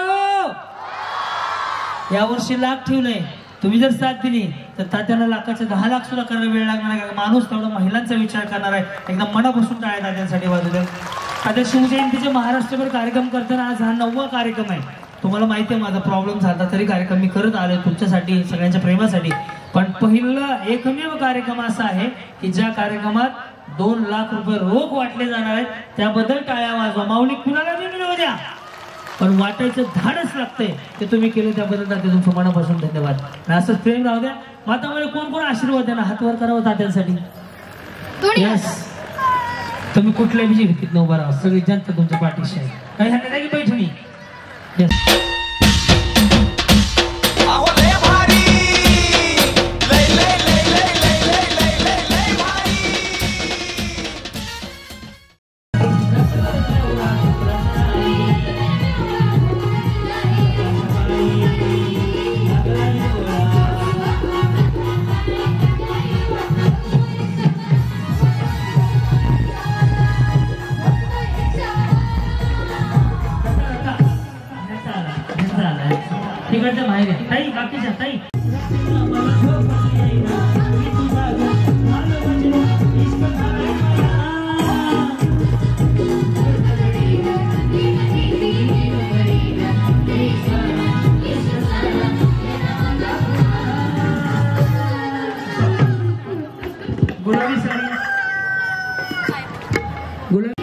Speaker 3: यावर्षी लाख ठेवलंय. तुम्ही जर साथ दिली तर तात्यांना लाखाचे 10 लाख सुद्धा करायला वेळ लागणार आहे. माणूस तेवढा महिलांचा विचार करणार आहे. एकदम मनापासून टाळ्या तात्यांसाठी वाजवल्या. आता शिवजयंतीचे महाराष्ट्रभर कार्यक्रम करताना आज हा 9वा कार्यक्रम आहे. तुम्हाला माहिती आहे माझा प्रॉब्लेम झाला तरी कार्यक्रम मी करत आलोय तुमच्यासाठी, सगळ्यांच्या प्रेमासाठी. पण पहिला एकमेव कार्यक्रम असा आहे की ज्या कार्यक्रमात 2 लाख रुपये रोख वाटले जाणार आहेत. त्याबद्दल टाळ्या वाजवा. माऊली कुणाला मिळू द्या पण वाटायचं धाडच लागतंय ते तुम्ही केलं त्याबद्दल तात्या तुमच्या मनापासून धन्यवाद. असंच प्रेम राहू द्या. मातामुळे कोण कोण आशीर्वाद द्या ना हातवर करावं तात्यांसाठी. यस तुम्ही कुठल्याही भीतीत उभा राहा. सगळी जनता तुमच्या पाठीशी आहे. काही हात नाही की पैठणी. यस तिकडच्या बाहेर आहे ताई. बाकीच्या ताई गुलाबी साडी गुलाबी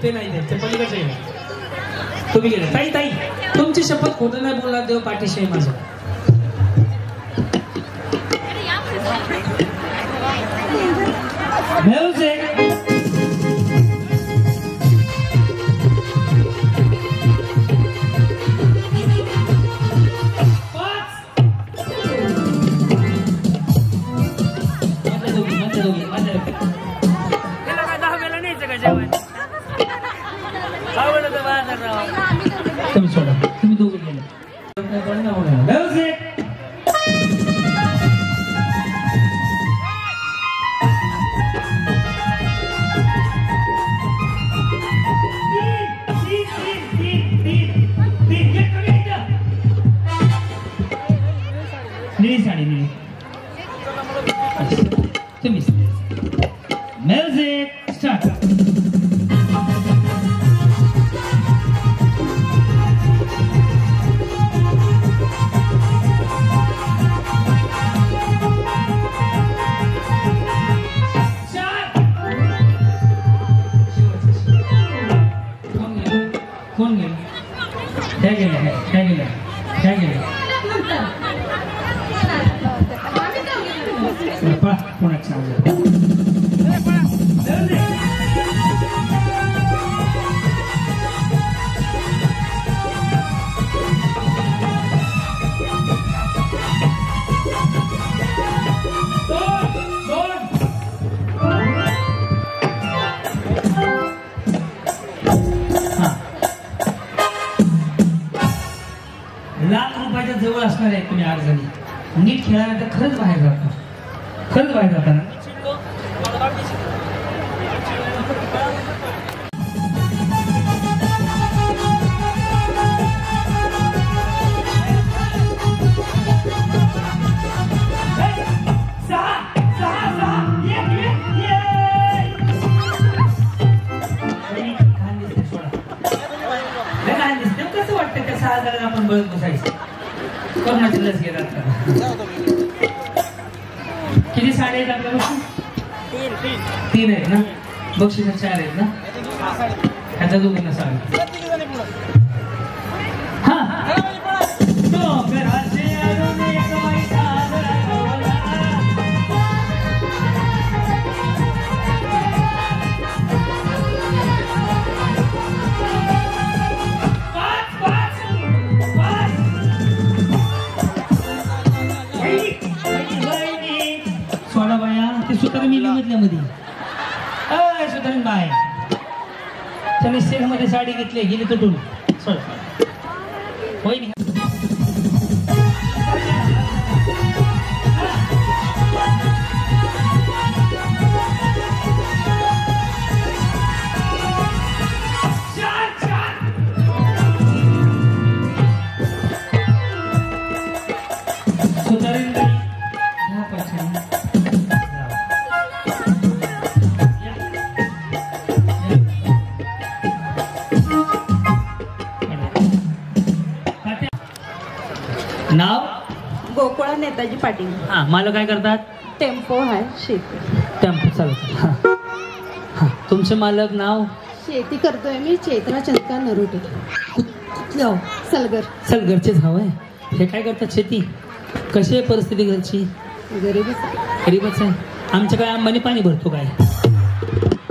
Speaker 3: ते नाही द्यायचे पलीकडचे तुम्ही गेले. ताई ताई तुमची शपथ खोटं नाही बोलणार, देव पाठीशी आहे माझं. तुम्ही सोडा, तुम्ही दोघे गेले. निळी साडी निळी तुम्ही म्युझिक स्टार्ट. कोण गेलं काय गेलं काय गेलं काय गेलं कोणाच्या लाख रुपयाच्या जवळ असणार आहे तुम्ही 8 जणी. नीट खेळायला तर खरंच बाहेर जाता, खरंच बाहेर जाता ना. कसं वाटतं त्या 6 जणांना आपण बळत बसायचं, कोरोनाची लस घेतात. किती साडे आहेत आपल्यापासून? 3 आहेत ना, बक्षिसं 4 आहेत ना, ह्याचा दोघींना सांग. बाय त्याने सेल मध्ये साडी घेतली, गेली तुटून. होय नाव
Speaker 14: गोकुळा नेताजी पाटील.
Speaker 3: हा, मला काय करतात?
Speaker 14: टेम्पो आहे, शेती.
Speaker 3: टेम्पो चालवतात. हा, तुमचे मालक नाव?
Speaker 14: शेती करतोय मी, चैत्रा चंद्रकांत नरोटे.
Speaker 3: कुठल्या?
Speaker 14: सलगर.
Speaker 3: सलगरचेच हवं आहे. हे काय करतात? शेती. कशी आहे परिस्थिती घरची? गरीबच आहे. आमच्या काय अंबानी पाणी भरतो काय?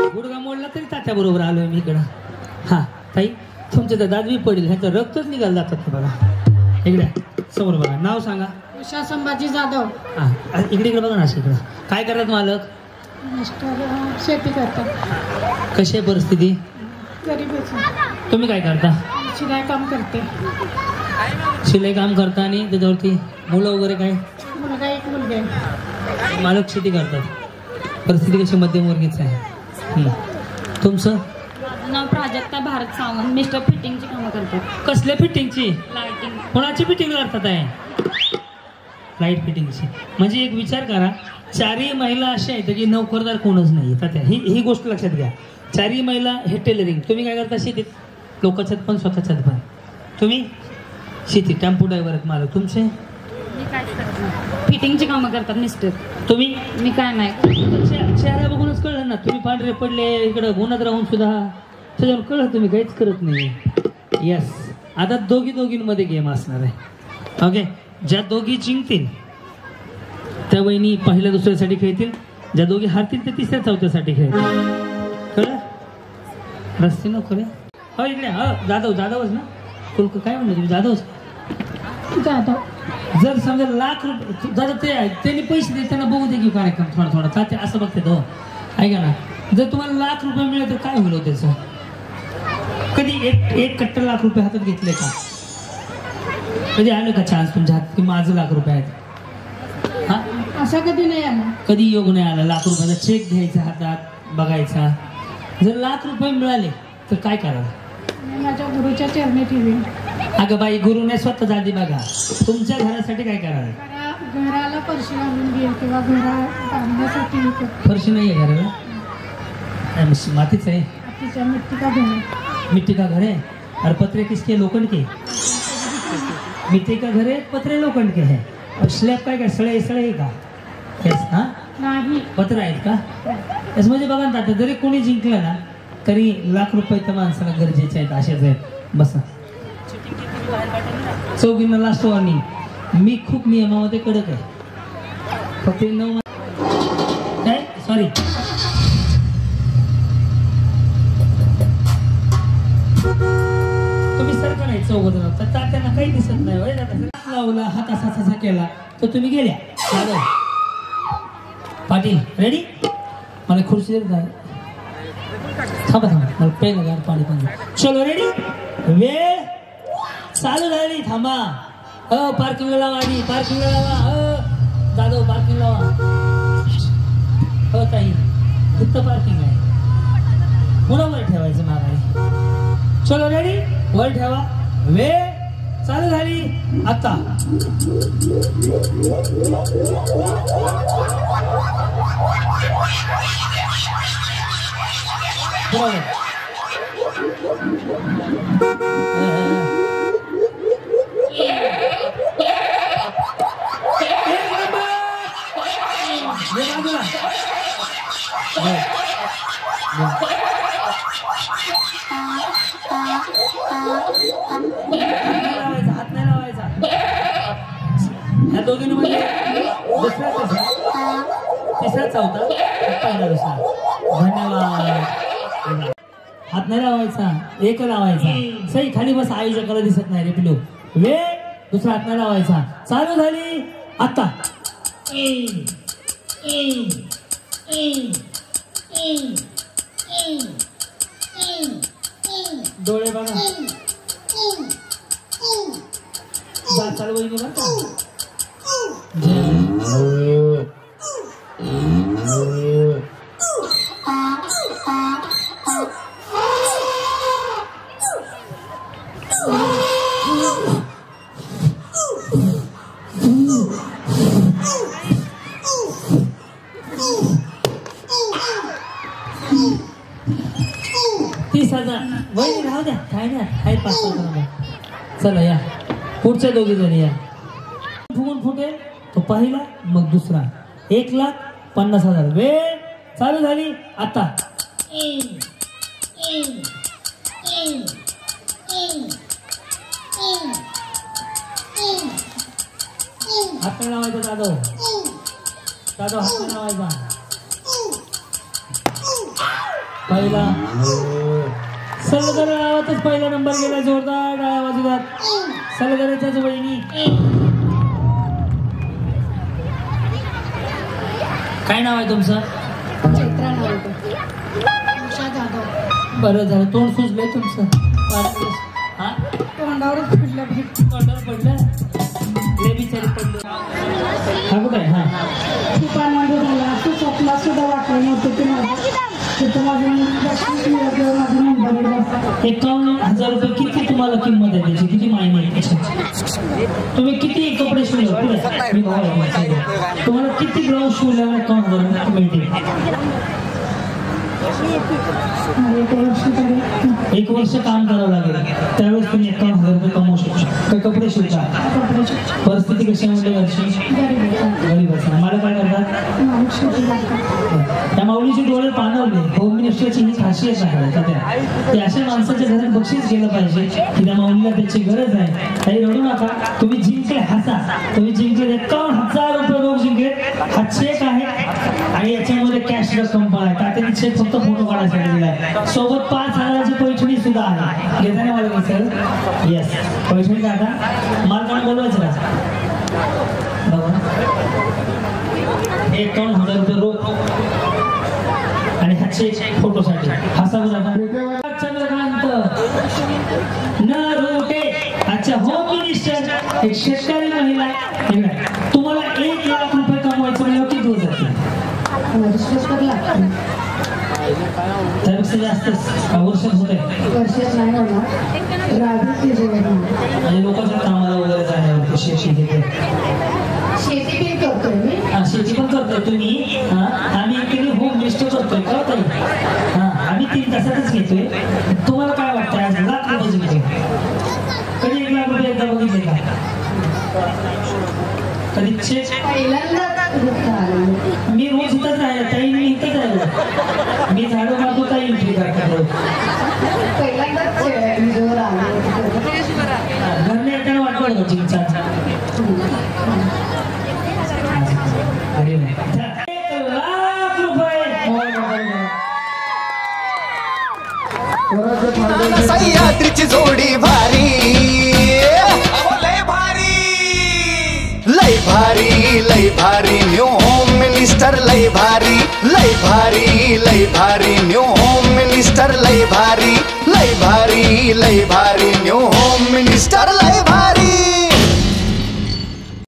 Speaker 3: गुडगा मोडला तरी तात्या बरोबर आलोय मी इकडं. हा ताई, तुमच्या तर दादवी पडेल, ह्याचं रक्तच निघालं जातात बघा. इकडे समोर बघा, नाव सांगा.
Speaker 14: उषा संभाजी जाधव.
Speaker 3: हा, इकडे इकडे बघा ना, इकडं काय करतात मालक?
Speaker 14: शेती करतात.
Speaker 3: कशी आहे परिस्थिती?
Speaker 14: गरीबच.
Speaker 3: तुम्ही काय करता?
Speaker 14: शिलाई काम करते.
Speaker 3: शिलाई काम करता. आणि त्याच्यावरती मुलं वगैरे काय?
Speaker 14: मुलगा एक मुलगा आहे.
Speaker 3: मालक शेती करतात. परिस्थिती कशी मध्यमवर्गीच आहे. तुमचं
Speaker 15: नाव प्राजक्ता भारत सावंत. मिस्टर फिटिंगची कामं करतात.
Speaker 3: कसल्या फिटिंगची?
Speaker 15: लाइटिंग.
Speaker 3: कोणाची फिटिंग करतात आहे? लाईट फिटिंगची. म्हणजे एक विचार करा, 4ही महिला अशा आहेत की नोकरदार कोणच नाही. तात्या ही गोष्ट लक्षात घ्या. 4ही महिला हे टेलरिंग. तुम्ही काय करता? शेतीत. लोकांच्यात पण स्वतःच्यात पण. तुम्ही शेती. टेम्पो ड्रायव्हर आहेत मालक तुमचे?
Speaker 15: मी काय करत फिटिंगची कामं करतात मिस्टर.
Speaker 3: तुम्ही?
Speaker 15: मी काय नाही.
Speaker 3: चेहरा बघूनच कळलं ना, तुम्ही पांढरे पडले इकडं गुन्हात राहून सुद्धा. त्याच्यावर कळलं तुम्ही काहीच करत नाही. येस, आता दोघींमध्ये गेम असणार आहे. ओके, ज्या दोघी जिंकतील त्या वहिनी पहिल्या दुसऱ्यासाठी खेळतील, ज्या दोघी हारतील ते तिसऱ्या चौथ्यासाठी खेळतील. कळलं? रस्ते नको रे. हो इकडे. हो जाधवच ना? कुलक काय म्हणलं तुम्ही? जाधवच. जर समजा लाख रुपये दादा ते त्यांनी पैसे दे, त्यांना बघू दे की कार्यक्रम थोडा थोडा चालते असं बघते तो. ऐका ना, जर तुम्हाला लाख रुपये मिळाले तर काय होईल त्याचं? कधी एक कट्टर लाख रुपये हातात घेतले का? कधी आलं का चान्स तुमच्या हातात की माझं लाख रुपये आहेत? हा,
Speaker 14: असं कधी नाही आलं.
Speaker 3: कधी योग नाही आला. लाख रुपयाचा चेक घ्यायचा हातात, बघायचा. जर लाख रुपये मिळाले तर काय करावं?
Speaker 14: माझ्या गुरुच्या चरणी ठेवीन.
Speaker 3: अगं बाई, गुरुने स्वतः जाती बघा. तुमच्या घरासाठी काय करावं?
Speaker 14: घराला फरशी घालून घेईल किंवा घरा बांधण्यासाठी.
Speaker 3: फरशी नाही आहे घराला? मातीच आहे.
Speaker 14: तिच्या मिट्टी का घर है?
Speaker 3: मिट्टी का घर है? और पत्रे किसके? लोखंड के. मिट्टी का घर है, पत्रे लोखंड के है. और स्लॅब काय काय सळे आहे का? हा,
Speaker 14: नाही,
Speaker 3: पत्र आहेत का? याच म्हणजे बघा ना, जरी कोणी जिंकलं ना तरी लाख रुपये त्या माणसाला गरजेचे आहेत. असेच आहेत. बसा. चौघींना लास्ट वॉर्निंग. मी खूप नियमामध्ये कडक आहे. फक्त 9 काय सॉरी तुम्ही सारखं नाही चौघ तर त्यांना काही दिसत नाही. लावला हात असा केला तर तुम्ही गेल्या. पाटील रेडी? मला खुर्ची दे. थांबा मला पेन गार पाणी पण. चलो रेडी? वेळ चालू झाली. थांबा. पार्किंगला लावा. आधी पार्किंगला लावा. जाधव पार्किंग लावा. हो ताई, इथं पार्किंग आहे. पुन्हा वर ठेवायचं मागाई. चलो रेडी? वर ठेवा. वेळ चालू झाली. आता बरोबर. हात नाही लावायचा. ह्या दोघींमध्ये दुसरा तिसरा चौथा पहिला दुसरा. धन्यवाद. हात नाही लावायचा, एक लावायचा. सही खाली बस. आयोजकाला दिसत नाही रे पिलो. वेळ दुसरा हात नाही लावायचा. चालू झाली. आता डोळे बघा. चालू होईल बघा. वहिनी राहू द्या. काय नाही, 500. चला या पुढच्या दोघी जणी या. फुगून फुटेल तो पहिला, मग दुसरा. 1,50,000. वेळ चालू झाली. आता हात लावायचा. जाधव हात लावायचा. पहिला सलगर आवाजच पहिला नंबर गेला. जोरदार डाळ्या वाजवतात सलगराच्याच वहिनी. काय नाव आहे तुमचं?
Speaker 14: चैत्रा नाव आहे. उषा जाधव.
Speaker 3: बरं झालं, तोंड सुजलंय तुमचं. हा,
Speaker 14: तोंडावरच पडलं.
Speaker 3: तोंडावर पडलं. ले बिचारी पडलं. हा कुठं आहे? हा,
Speaker 14: खूप आनंद झाला. तू स्वप्नात सुद्धा वाटलं नव्हतं की माझं
Speaker 3: 51,000 रुपये. किती तुम्हाला किंमत आहे त्याची? किती मायने आहे? तुम्ही किती कपडे शिवले? तुम्हाला किती ब्लाऊज शिवल्यावर 51,000 मिळते? 1 वर्ष काम करावं लागेल, त्यावेळेस तुम्ही 51,000 रुपये कमवू शकता. काय कपडे शिवता? परिस्थिती कशी आहे म्हणजे घरची? गरीब. मला काय करतात? त्या माऊलीचे डोळे पाणवले. होम मिनिस्टरची ही खासियत आहे सध्या. ते अशा माणसाच्या घरात बक्षीस गेलं पाहिजे की त्या माऊलीला त्याची गरज आहे. काही रडू नका, तुम्ही जिंकले, हसा. तुम्ही जिंकले 51,000 रुपये रोख जिंकले. हा चेक आहे आणि याच्यामध्ये कॅश रक्कम पण आहे. तात्याने चेक फक्त फोटो काढायसाठी दिलाय. सोबत 5,000ची पैठणी सुद्धा आहे. घेताना मला सर येस पैठणी काढा. मालकाला बोलवायचं का? 51,000 रुपये रोख आणि हा चेक फोटोसाठी. हसा बघा. चंद्रकांत नरोटे. अच्छा, होम मिनिस्टर, एक शेतकरी महिला. तुम्हाला 1 लाख रुपये कमवायचं म्हणजे किती दिवस जातील? त्यापेक्षा जास्तच वर्षात होते.
Speaker 14: वर्षात नाही होणार.
Speaker 3: म्हणजे लोकांच्या कामाला वगैरे जाण्यावर शेती घेते.
Speaker 14: शेती पण करतोय मी.
Speaker 3: शेती पण करतोय तुम्ही. आम्ही इकडे होम मिनिस्टर करतोय का ताई? आम्ही 3 तासातच घेतोय. तुम्हाला काय वाटतं आज लाख रुपये जिंकले? कधी 1 लाख रुपये एकदा बघितले का? कधी चेक? मी रोज इथंच राहिलो ताई. मी इथंच राहिलो. मी झाडं मारतो ताई एंट्री करतो. घरने येताना वाटलं का चिंचा? अरे 1 लाख रुपये.
Speaker 2: सह्याद्रीची जोडी भारी, लय भारी लय भारी न्यू होम मिनिस्टर. लय भारी लय भारी लय भारी न्यू होम मिनिस्टर. लय भारी लय भारी लय भारी न्यू